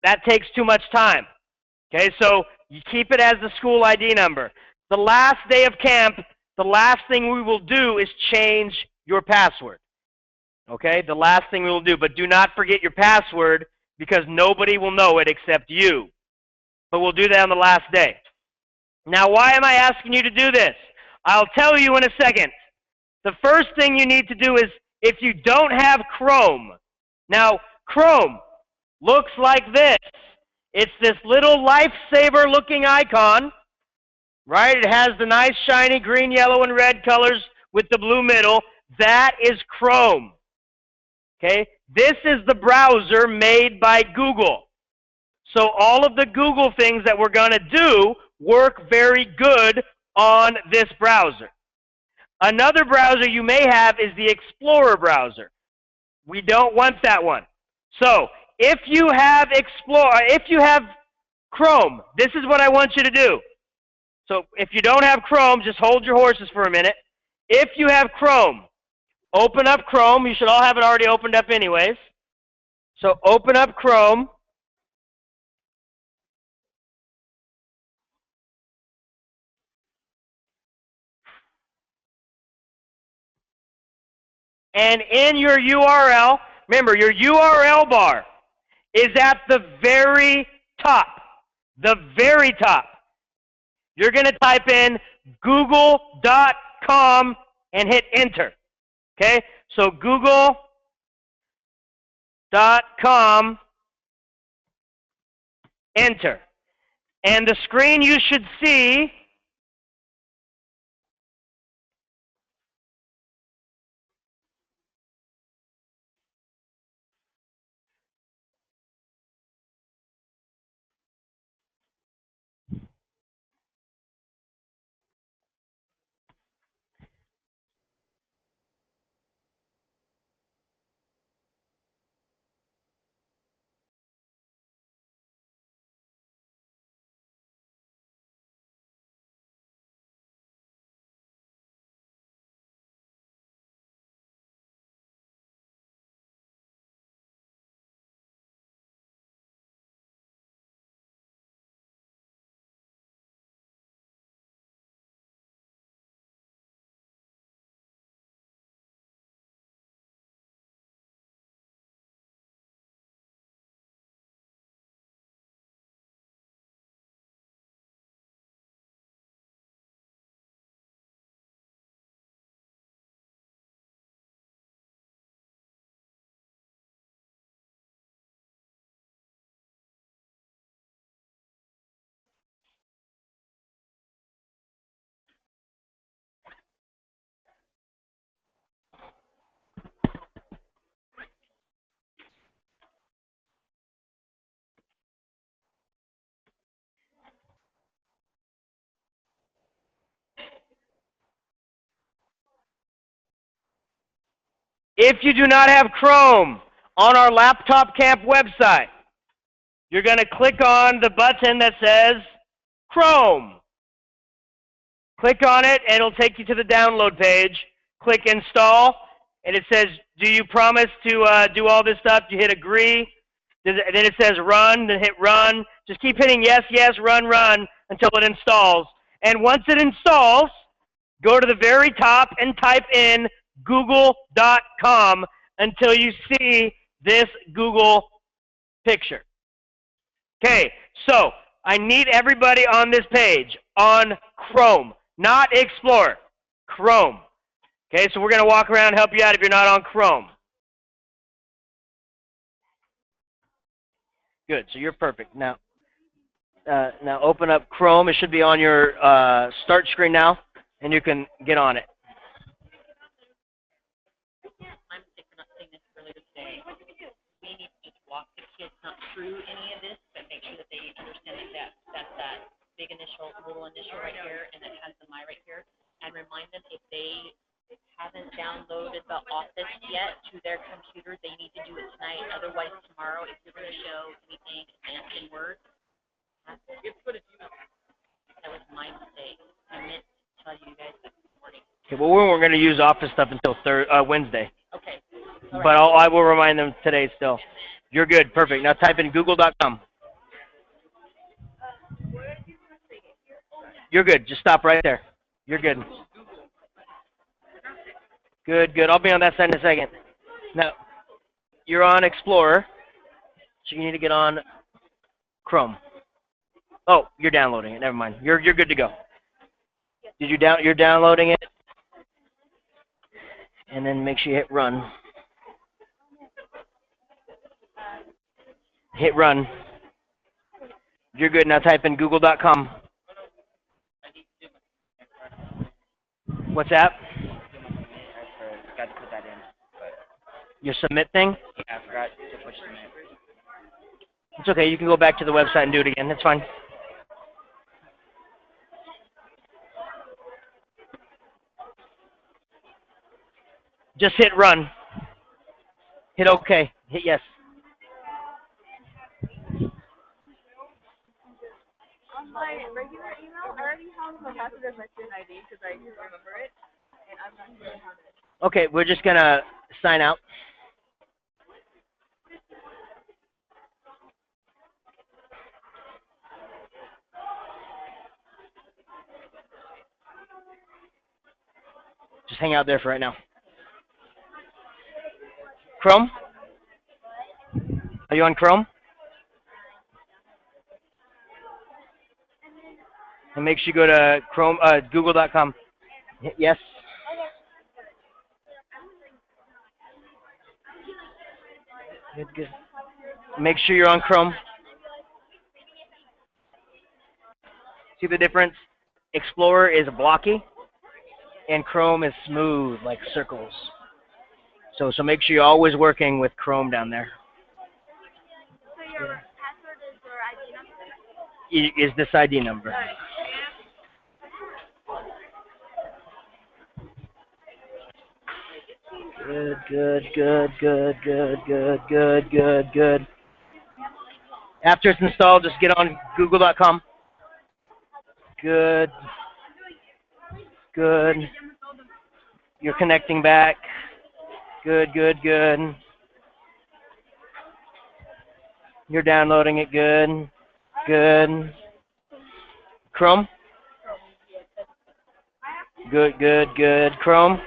that takes too much time. Okay, so you keep it as the school ID number. The last day of camp, the last thing we will do is change your password. Okay, the last thing we will do. But do not forget your password because nobody will know it except you. But we'll do that on the last day. Now, why am I asking you to do this? I'll tell you in a second. The first thing you need to do is, if you don't have Chrome, now Chrome looks like this. It's this little lifesaver looking icon, right? It has the nice shiny green, yellow, and red colors with the blue middle. That is Chrome. Okay? This is the browser made by Google. So all of the Google things that we're going to do work very good on this browser. Another browser you may have is the Explorer browser. We don't want that one. So if you have Chrome, this is what I want you to do. So if you don't have Chrome, just hold your horses for a minute. If you have Chrome, open up Chrome. You should all have it already opened up anyways. So open up Chrome. And in your URL, remember, your URL bar is at the very top. The very top. You're going to type in google.com and hit enter. Okay? So google.com, enter. And the screen you should see If you do not have Chrome on our Laptop Camp website, you're going to click on the button that says Chrome. Click on it, and it'll take you to the download page. Click Install, and it says, do you promise to do all this stuff? You hit Agree. Then it says Run, then hit Run. Just keep hitting yes, yes, run, run until it installs. And once it installs, go to the very top and type in google.com until you see this Google picture. Okay, so I need everybody on this page on Chrome, not Explorer, Chrome. Okay, so we're going to walk around and help you out if you're not on Chrome. Good, so you're perfect. Now open up Chrome. It should be on your start screen now, and you can get on it. I'm saying this earlier today. We need to just walk the kids not through any of this, but make sure that they understand that that's that big initial, little initial right here, and it has the My right here, and remind them if they haven't downloaded the Office yet to their computer, they need to do it tonight. Otherwise, tomorrow, if you're going to show anything advanced in Word, that was my mistake. I meant to tell you guys that this morning. Okay, well, we weren't going to use Office stuff until Wednesday. Okay. But I will remind them today still. You're good. Perfect. Now type in google.com. You're good. Just stop right there. You're good. Good, good. I'll be on that side in a second. Now, you're on Explorer, so you need to get on Chrome. Oh, you're downloading it. Never mind. You're good to go. Did you you're downloading it? And then make sure you hit Run. Hit Run. You're good. Now type in google.com. What's that? I forgot to put that in. Your submit thing? Yeah, I forgot to push submit. It's okay. You can go back to the website and do it again. That's fine. Just hit Run. Hit OK. Hit Yes. On my regular email, I already have my password as my student ID because I can remember it, and I'm not sure how to. Okay, we're just going to sign out. Just hang out there for right now. Chrome? Are you on Chrome? And make sure you go to Chrome, google.com. Yes? Good, good. Make sure you're on Chrome. See the difference? Explorer is blocky, and Chrome is smooth, like circles. So make sure you're always working with Chrome down there. So your password is your ID number? Is this ID number? Good, good, good, good, good, good, good, good, good. After it's installed, just get on google.com. Good. Good. You're connecting back. Good, good, good. You're downloading it. Good. Good. Chrome? Good, good, good. Chrome?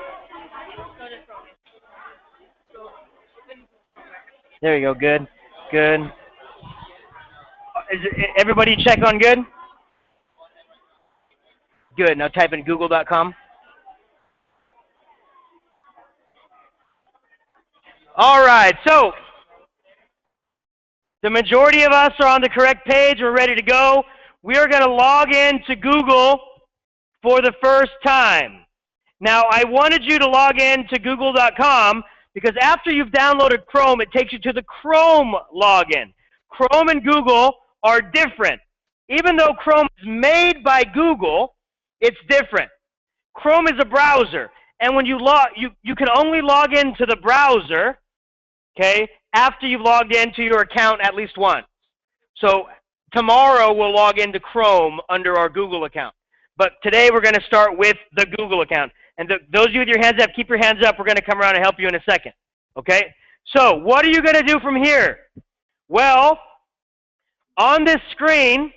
There you go. Good. Good. Everybody check on good? Good. Now type in google.com. All right. So the majority of us are on the correct page. We're ready to go. We are going to log in to Google for the first time. Now, I wanted you to log in to google.com because after you've downloaded Chrome, it takes you to the Chrome login. Chrome and Google are different. Even though Chrome is made by Google, it's different. Chrome is a browser, And when you you can only log into the browser, okay, after you've logged into your account at least once. So tomorrow we'll log into Chrome under our Google account. But today we're going to start with the Google account. And those of you with your hands up, keep your hands up. We're going to come around and help you in a second. Okay? So what are you going to do from here? Well, on this screen,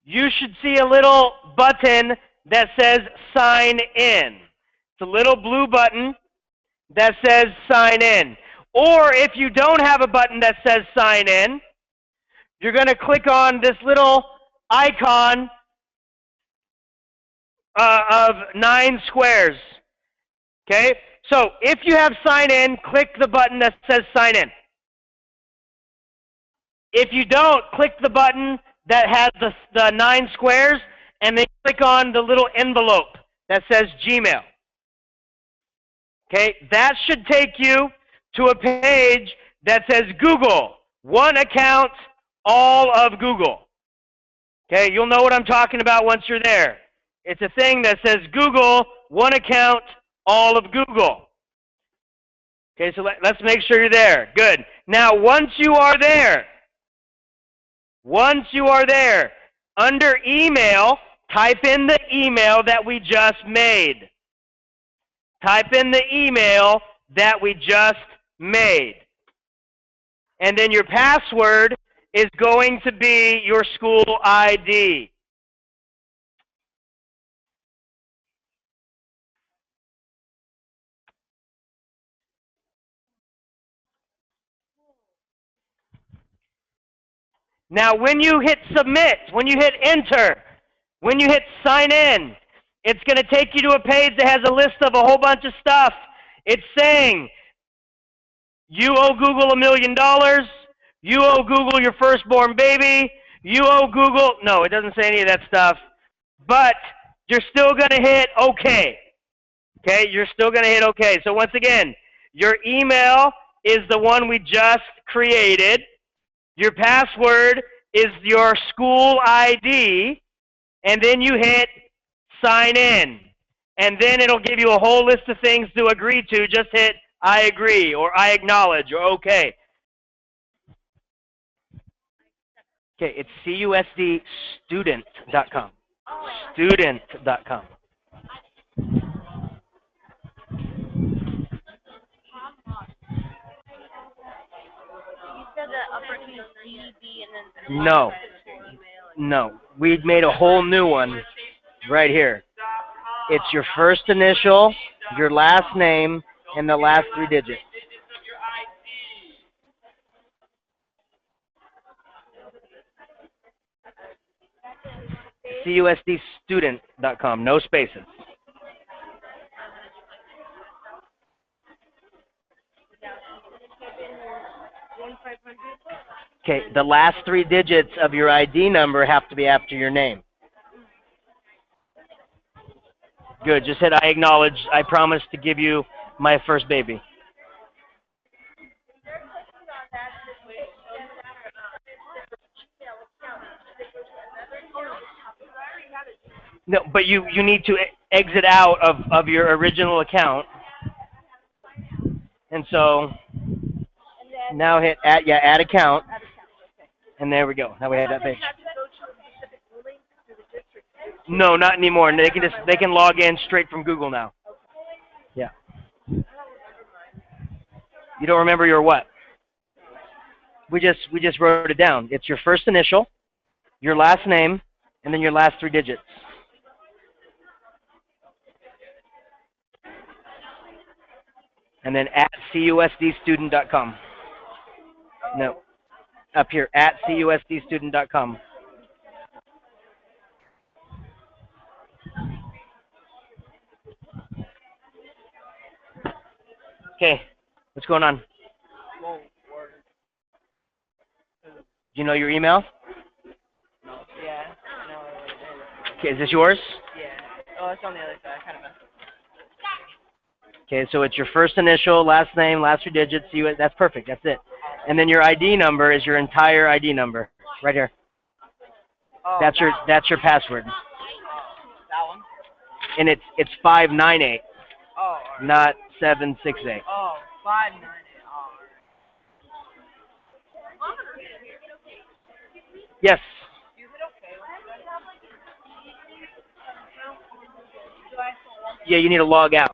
you should see a little button that says sign in. It's a little blue button that says sign in. Or if you don't have a button that says sign in, you're going to click on this little icon of 9 squares. Okay? So if you have sign in, click the button that says sign in. If you don't, click the button that has the 9 squares, and then click on the little envelope that says Gmail. Okay? That should take you to a page that says Google. One account, all of Google. Okay? You'll know what I'm talking about once you're there. It's a thing that says Google, one account, all of Google. Okay, so let's make sure you're there. Good. Now, once you are there, under email, type in the email that we just made. Type in the email that we just made. And then your password is going to be your school ID. Now, when you hit submit, when you hit enter, when you hit sign in, it's going to take you to a page that has a list of a whole bunch of stuff. It's saying, you owe Google $1 million. You owe Google your firstborn baby. You owe Google, no, it doesn't say any of that stuff. But you're still going to hit OK. Okay, you're still going to hit OK. So once again, your email is the one we just created. Your password is your school ID, and then you hit sign in. And then it'll give you a whole list of things to agree to. Just hit I agree, or I acknowledge, or OK. Okay, it's CUSDstudent.com. Student.com. No. No. We made a whole new one right here. It's your first initial, your last name, and the last 3 digits. CUSDstudent.com. No spaces. Okay, the last 3 digits of your ID number have to be after your name. Good, just hit I acknowledge. I promise to give you my first baby. No, but you need to exit out of your original account. And so now hit add account. And there we go. Now we have that page. No, not anymore. They can log in straight from Google now. Yeah. You don't remember your what? We just wrote it down. It's your first initial, your last name, and then your last 3 digits. And then at CUSDstudent.com. No. Up here, at CUSDstudent.com. Okay, what's going on? Do you know your email? Yeah. No, Okay, is this yours? yeah. Oh, it's on the other side. I kind of messed up. Okay, so it's your first initial, last name, last 3 digits. That's perfect. That's it. And then your ID number is your entire ID number, right here. Oh, That's your password. that one? and it's 598, Oh, all right. not 768. Oh, 598. All Yes. Yeah, you need to log out.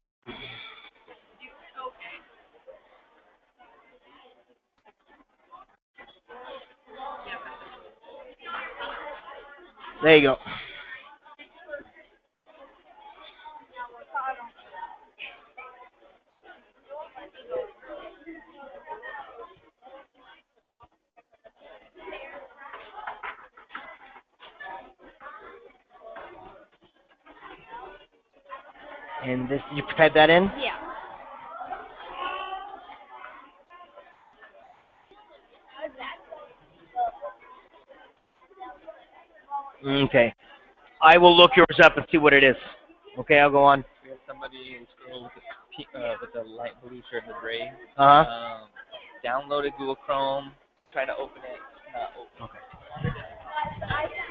There you go. And this, you type that in? Yeah. Okay. I will look yours up and see what it is. Okay, I'll go on. We have somebody in school with the light blue shirt and the gray. Uh-huh. Downloaded Google Chrome, trying to open it, not open. Okay.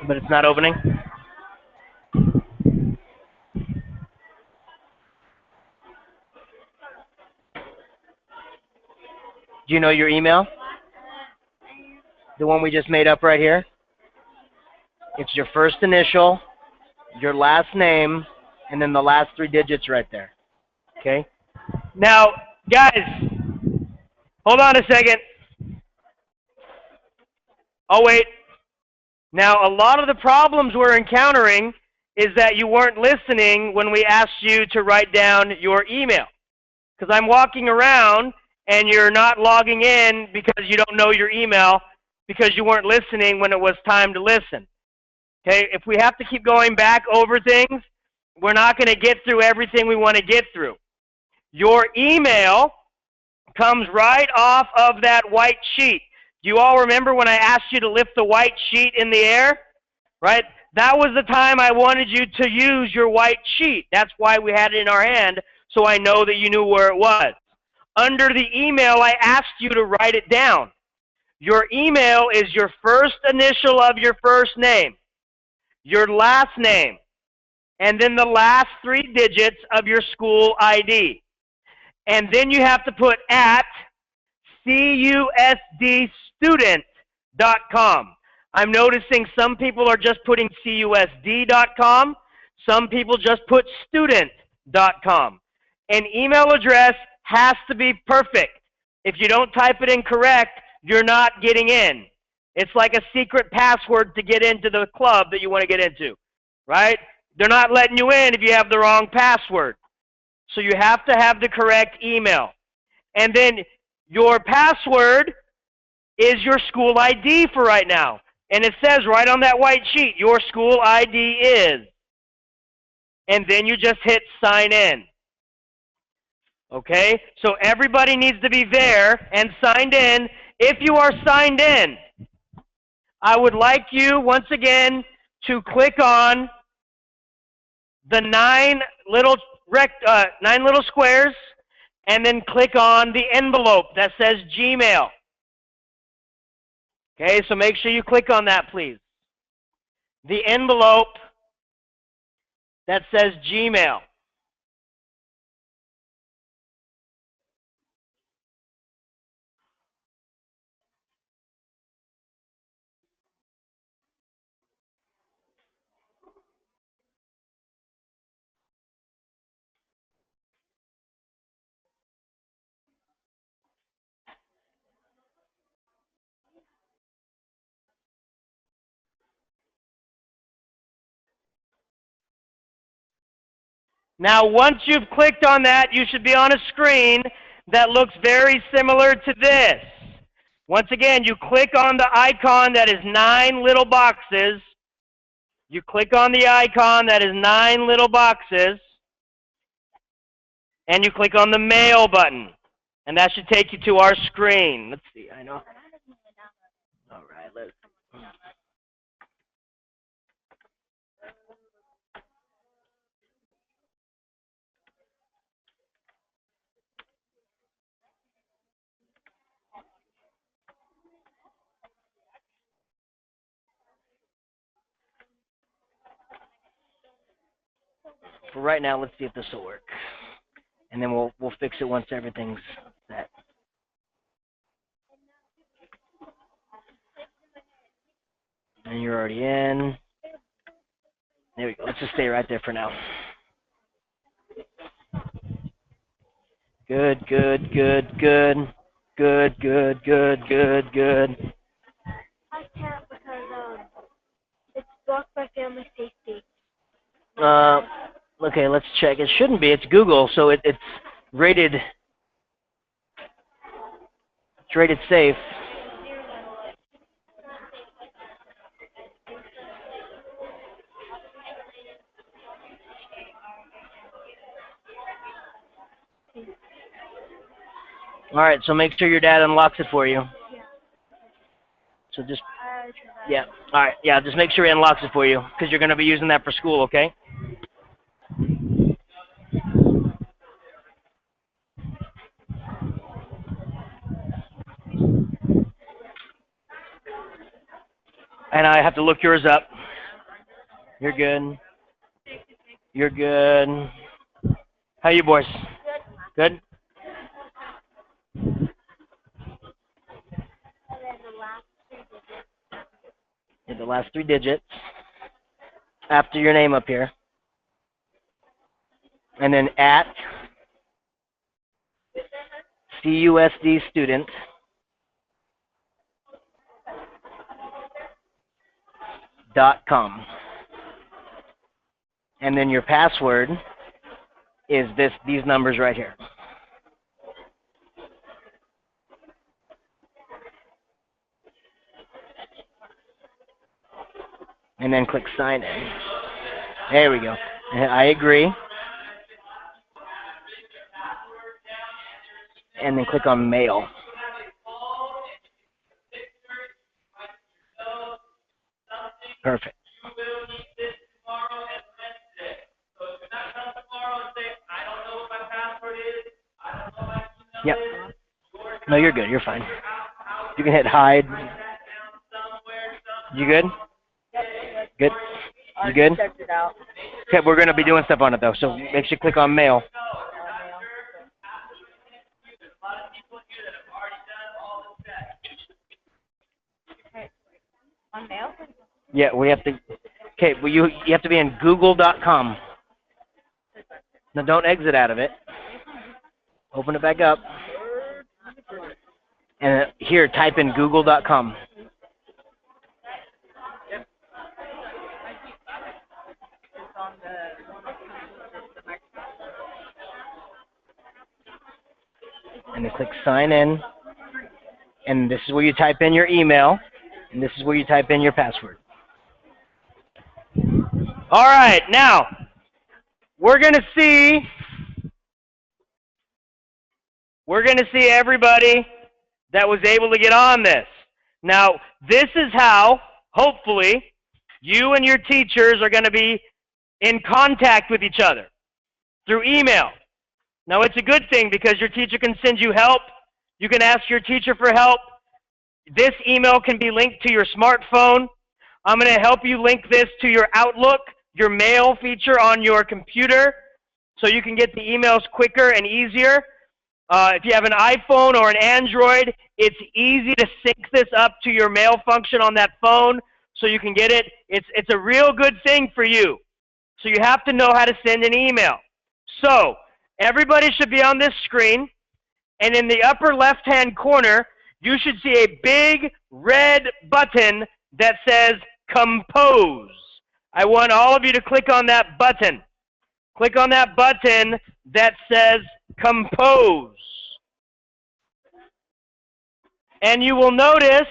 But it's not opening? Do you know your email? The one we just made up right here? It's your first initial, your last name, and then the last 3 digits right there. Okay? Now, guys, hold on a second. Oh, wait. Now, a lot of the problems we're encountering is that you weren't listening when we asked you to write down your email. Because I'm walking around and you're not logging in because you don't know your email because you weren't listening when it was time to listen. Okay, if we have to keep going back over things, we're not going to get through everything we want to get through. Your email comes right off of that white sheet. Do you all remember when I asked you to lift the white sheet in the air? Right? That was the time I wanted you to use your white sheet. That's why we had it in our hand, so I know that you knew where it was. Under the email, I asked you to write it down. Your email is your first initial of your first name, your last name, and then the last 3 digits of your school ID. And then you have to put at CUSDstudent.com. I'm noticing some people are just putting CUSD.com. Some people just put student.com. An email address has to be perfect. If you don't type it in correct, you're not getting in. It's like a secret password to get into the club that you want to get into, right? They're not letting you in if you have the wrong password. So you have to have the correct email. And then your password is your school ID for right now. And it says right on that white sheet, your school ID is. And then you just hit sign in. Okay? So everybody needs to be there and signed in. If you are signed in, I would like you, once again, to click on the 9 little squares, and then click on the envelope that says Gmail. Okay, so make sure you click on that, please. The envelope that says Gmail. Now, once you've clicked on that, you should be on a screen that looks very similar to this. Once again, you click on the icon that is 9 little boxes. You click on the icon that is 9 little boxes, and you click on the mail button. And that should take you to our screen. Let's see, I know. All right, let's see. for right now, let's see if this will work. And then we'll fix it once everything's set. And you're already in. There we go. Let's just stay right there for now. Good, good, good, good. Good, good, good, good, good. I can't because it's blocked by family safety. Okay, let's check. It shouldn't be. It's Google, so it's rated. It's rated safe. All right, so make sure your dad unlocks it for you. Yeah. So just, I tried that. yeah. All right, yeah, just make sure he unlocks it for you because you're going to be using that for school, okay? And I have to look yours up. You're good. You're good. How you boys? Good? And then the last 3 digits. Hit the last 3 digits after your name up here. And then at CUSD student. .com. And then your password is these numbers right here. And then click sign in. There we go. I agree. And then click on mail. Perfect. Yep. No, you're good. You're fine. You can hit hide. You good? Good? You good? Checked it out. Okay, we're going to be doing stuff on it, though, so make sure you click on mail. On mail? Yeah, we have to. Okay, well, you have to be in Google.com. Now, don't exit out of it. Open it back up. And here, type in Google.com. And then click sign in. And this is where you type in your email. And this is where you type in your password. All right, now, we're going to see everybody that was able to get on this. Now, this is how, hopefully, you and your teachers are going to be in contact with each other through email. Now, it's a good thing because your teacher can send you help. You can ask your teacher for help. This email can be linked to your smartphone. I'm going to help you link this to your Outlook, your mail feature on your computer, so you can get the emails quicker and easier. If you have an iPhone or an Android, it's easy to sync this up to your mail function on that phone so you can get it. It's a real good thing for you. So you have to know how to send an email. So everybody should be on this screen, and in the upper left-hand corner, you should see a big red button that says Compose. I want all of you to click on that button. Click on that button that says Compose. And you will notice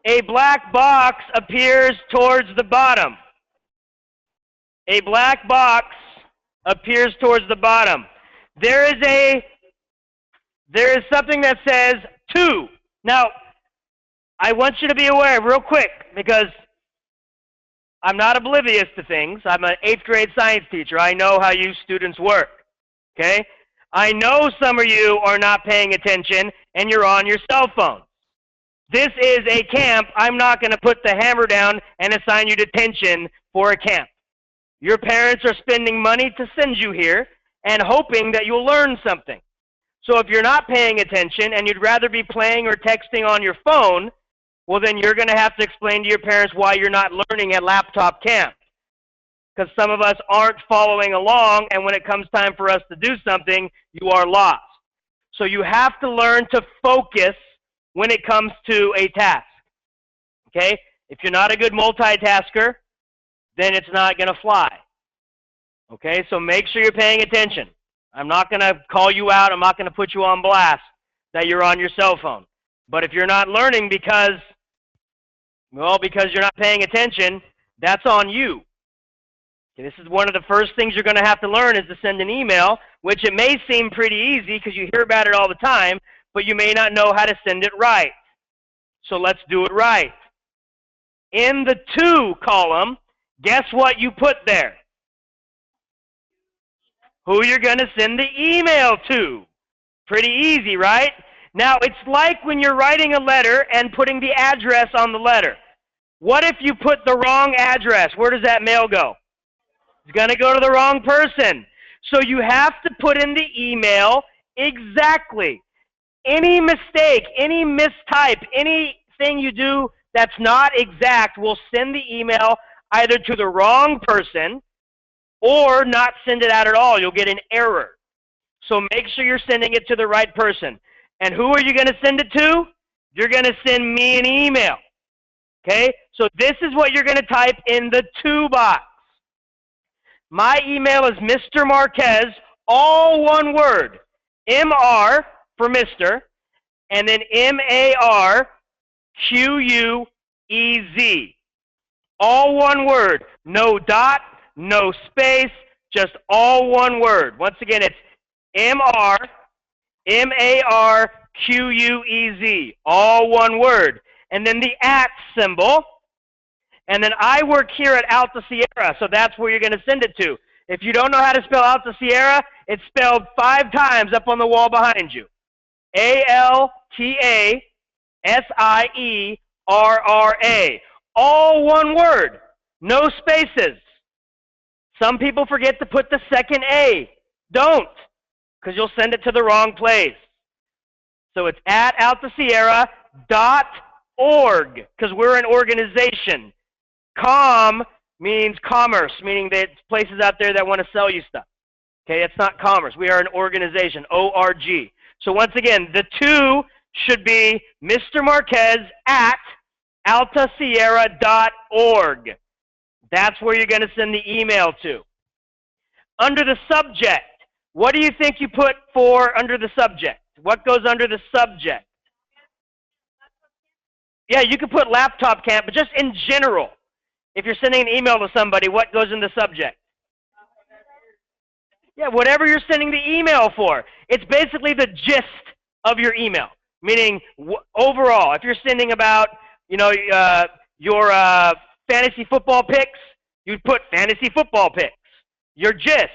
a black box appears towards the bottom. A black box appears towards the bottom. There is something that says 2. Now, I want you to be aware real quick because I'm not oblivious to things. I'm an 8th grade science teacher. I know how you students work, okay? I know some of you are not paying attention and you're on your cell phone. This is a camp. I'm not going to put the hammer down and assign you detention for a camp. Your parents are spending money to send you here and hoping that you'll learn something. So if you're not paying attention and you'd rather be playing or texting on your phone, well, then you're going to have to explain to your parents why you're not learning at laptop camp. Because some of us aren't following along, and when it comes time for us to do something, you are lost. So you have to learn to focus when it comes to a task. Okay? If you're not a good multitasker, then it's not going to fly. Okay? So make sure you're paying attention. I'm not going to call you out. I'm not going to put you on blast that you're on your cell phone. But if you're not learning because you're not paying attention, that's on you. Okay, this is one of the first things you're going to have to learn is to send an email, which it may seem pretty easy because you hear about it all the time, but you may not know how to send it right. So let's do it right. In the to column, guess what you put there? Who you're going to send the email to. Pretty easy, right? Now, it's like when you're writing a letter and putting the address on the letter. What if you put the wrong address? Where does that mail go? It's going to go to the wrong person. So you have to put in the email exactly. Any mistake, any mistype, anything you do that's not exact will send the email either to the wrong person or not send it out at all. You'll get an error. So make sure you're sending it to the right person. And who are you going to send it to? You're going to send me an email. Okay? So this is what you're going to type in the to box. My email is Mr. Marquez, all one word. M-R for Mr. and then M-A-R-Q-U-E-Z. All one word. No dot, no space, just all one word. Once again, it's M-R-M-A-R-Q-U-E-Z. All one word. And then the @ symbol. And then I work here at Alta Sierra, so that's where you're going to send it to. If you don't know how to spell Alta Sierra, it's spelled 5 times up on the wall behind you. A-L-T-A-S-I-E-R-R-A. All one word. No spaces. Some people forget to put the second A. Don't, because you'll send it to the wrong place. So it's at altasierra.org, because we're an organization. Com means commerce, meaning that places out there that want to sell you stuff. Okay, it's not commerce. We are an organization, O-R-G. So once again, the to should be Mr. Marquez at altasierra.org. That's where you're going to send the email to. Under the subject, what do you think you put for under the subject? What goes under the subject? Yeah, you could put laptop camp, but just in general. If you're sending an email to somebody, what goes in the subject? Yeah, whatever you're sending the email for. It's basically the gist of your email, meaning overall. If you're sending about, your fantasy football picks, you'd put fantasy football picks, your gist.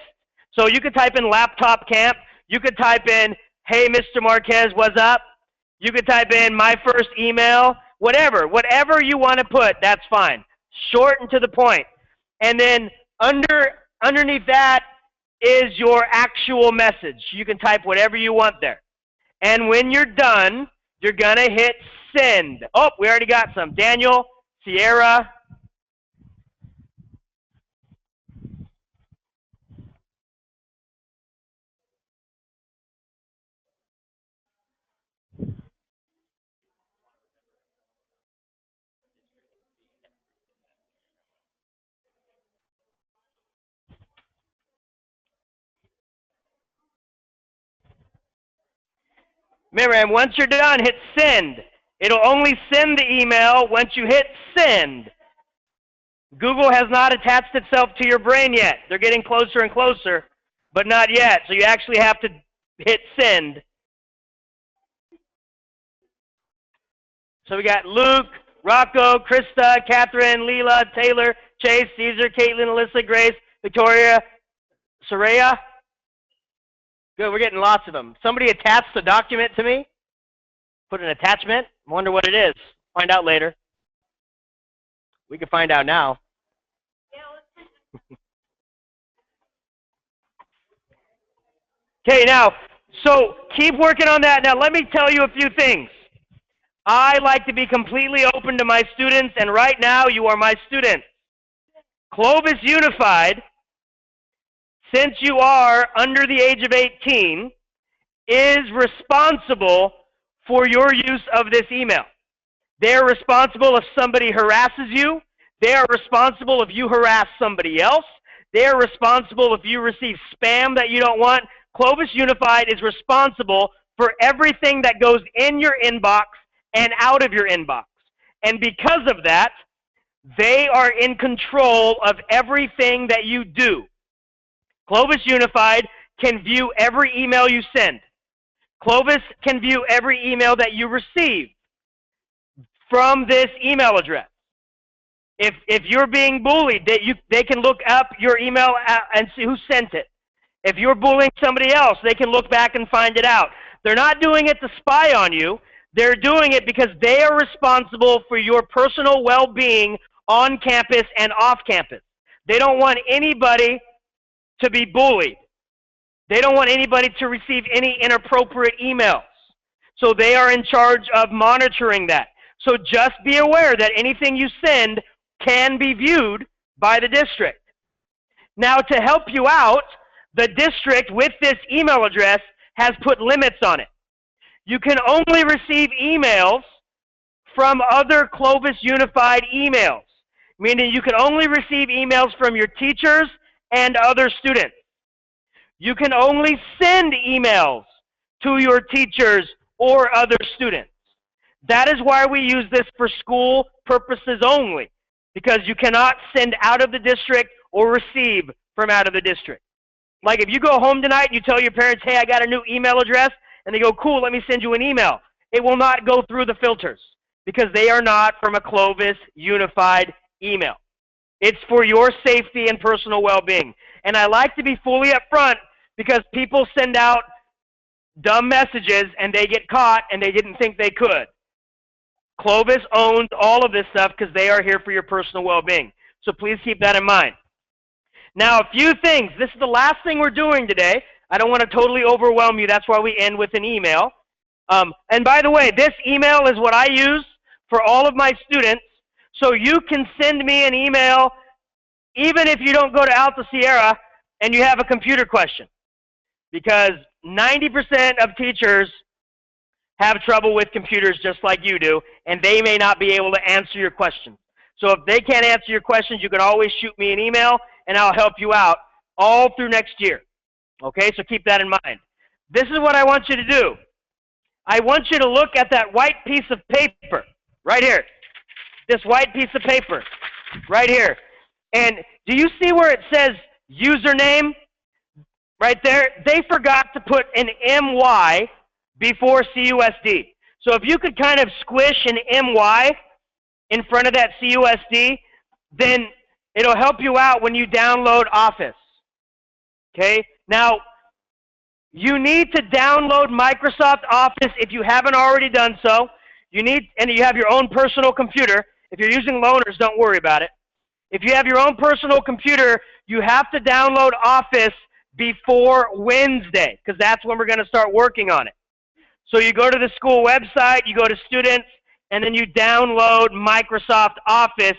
So you could type in laptop camp. You could type in, hey, Mr. Marquez, what's up? You could type in my first email, whatever you want to put, that's fine. Short and to the point. And then underneath that is your actual message. You can type whatever you want there. And when you're done, you're going to hit send. Oh, we already got some. Daniel, Sierra. Remember, and once you're done, hit send. It'll only send the email once you hit send. Google has not attached itself to your brain yet. They're getting closer and closer, but not yet. So you actually have to hit send. So we got Luke, Rocco, Krista, Catherine, Leela, Taylor, Chase, Caesar, Caitlin, Alyssa, Grace, Victoria, Soraya. Good, we're getting lots of them. Somebody attached a document to me. Put an attachment. I wonder what it is. Find out later. We can find out now. Okay, now, so keep working on that. Now, let me tell you a few things. I like to be completely open to my students, and right now, you are my students. Clovis Unified, since you are under the age of 18, is responsible for your use of this email. They are responsible if somebody harasses you. They are responsible if you harass somebody else. They are responsible if you receive spam that you don't want. Clovis Unified is responsible for everything that goes in your inbox and out of your inbox. And because of that, they are in control of everything that you do. Clovis Unified can view every email you send. Clovis can view every email that you receive from this email address. If you're being bullied, they can look up your email and see who sent it. If you're bullying somebody else, they can look back and find it out. They're not doing it to spy on you. They're doing it because they are responsible for your personal well-being on campus and off campus. They don't want anybody to be bullied. They don't want anybody to receive any inappropriate emails. So they are in charge of monitoring that. So just be aware that anything you send can be viewed by the district. Now, to help you out, the district with this email address has put limits on it. You can only receive emails from other Clovis Unified emails, meaning you can only receive emails from your teachers and other students. You can only send emails to your teachers or other students. That is why we use this for school purposes only, because you cannot send out of the district or receive from out of the district. Like if you go home tonight and you tell your parents, hey, I got a new email address, and they go, cool, let me send you an email. It will not go through the filters because they are not from a Clovis Unified email. It's for your safety and personal well-being. And I like to be fully upfront because people send out dumb messages and they get caught and they didn't think they could. Clovis owns all of this stuff because they are here for your personal well-being. So please keep that in mind. Now, a few things. This is the last thing we're doing today. I don't want to totally overwhelm you. That's why we end with an email. And by the way, this email is what I use for all of my students. So you can send me an email even if you don't go to Alta Sierra and you have a computer question. Because 90% of teachers have trouble with computers just like you do, and they may not be able to answer your questions. So if they can't answer your questions, you can always shoot me an email, and I'll help you out all through next year. Okay, so keep that in mind. This is what I want you to do. I want you to look at that white piece of paper right here. This white piece of paper right here. And do you see where it says username? Right there, they forgot to put an MY before CUSD. So if you could kind of squish an MY in front of that CUSD, then it'll help you out when you download Office. Okay? Now, you need to download Microsoft Office if you haven't already done so. And you have your own personal computer. If you're using loaners, don't worry about it. If you have your own personal computer, you have to download Office before Wednesday, because that's when we're going to start working on it. So you go to the school website, you go to students, and then you download Microsoft Office.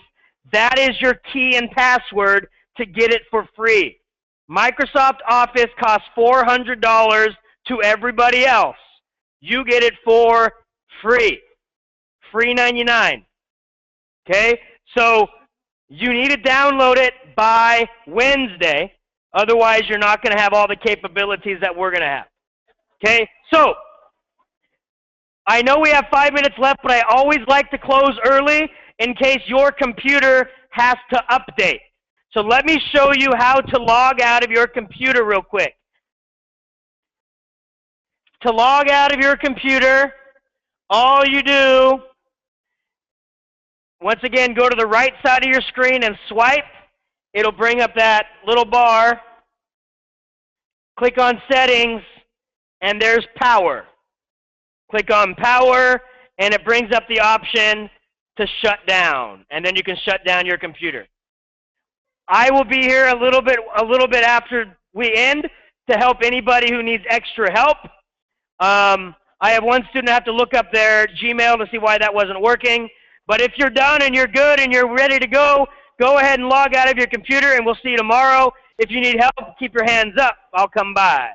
That is your key and password to get it for free. Microsoft Office costs $400 to everybody else. You get it for free. Free 99. Okay? So you need to download it by Wednesday. Otherwise, you're not going to have all the capabilities that we're going to have. Okay? So, I know we have 5 minutes left, but I always like to close early in case your computer has to update. So let me show you how to log out of your computer real quick. To log out of your computer, all you do, once again, go to the right side of your screen and swipe. It'll bring up that little bar. Click on Settings, and there's Power. Click on Power, and it brings up the option to shut down, and then you can shut down your computer. I will be here a little bit after we end to help anybody who needs extra help. I have one student have to look up their Gmail to see why that wasn't working. But if you're done and you're good and you're ready to go ahead and log out of your computer, and we'll see you tomorrow. If you need help, keep your hands up. I'll come by.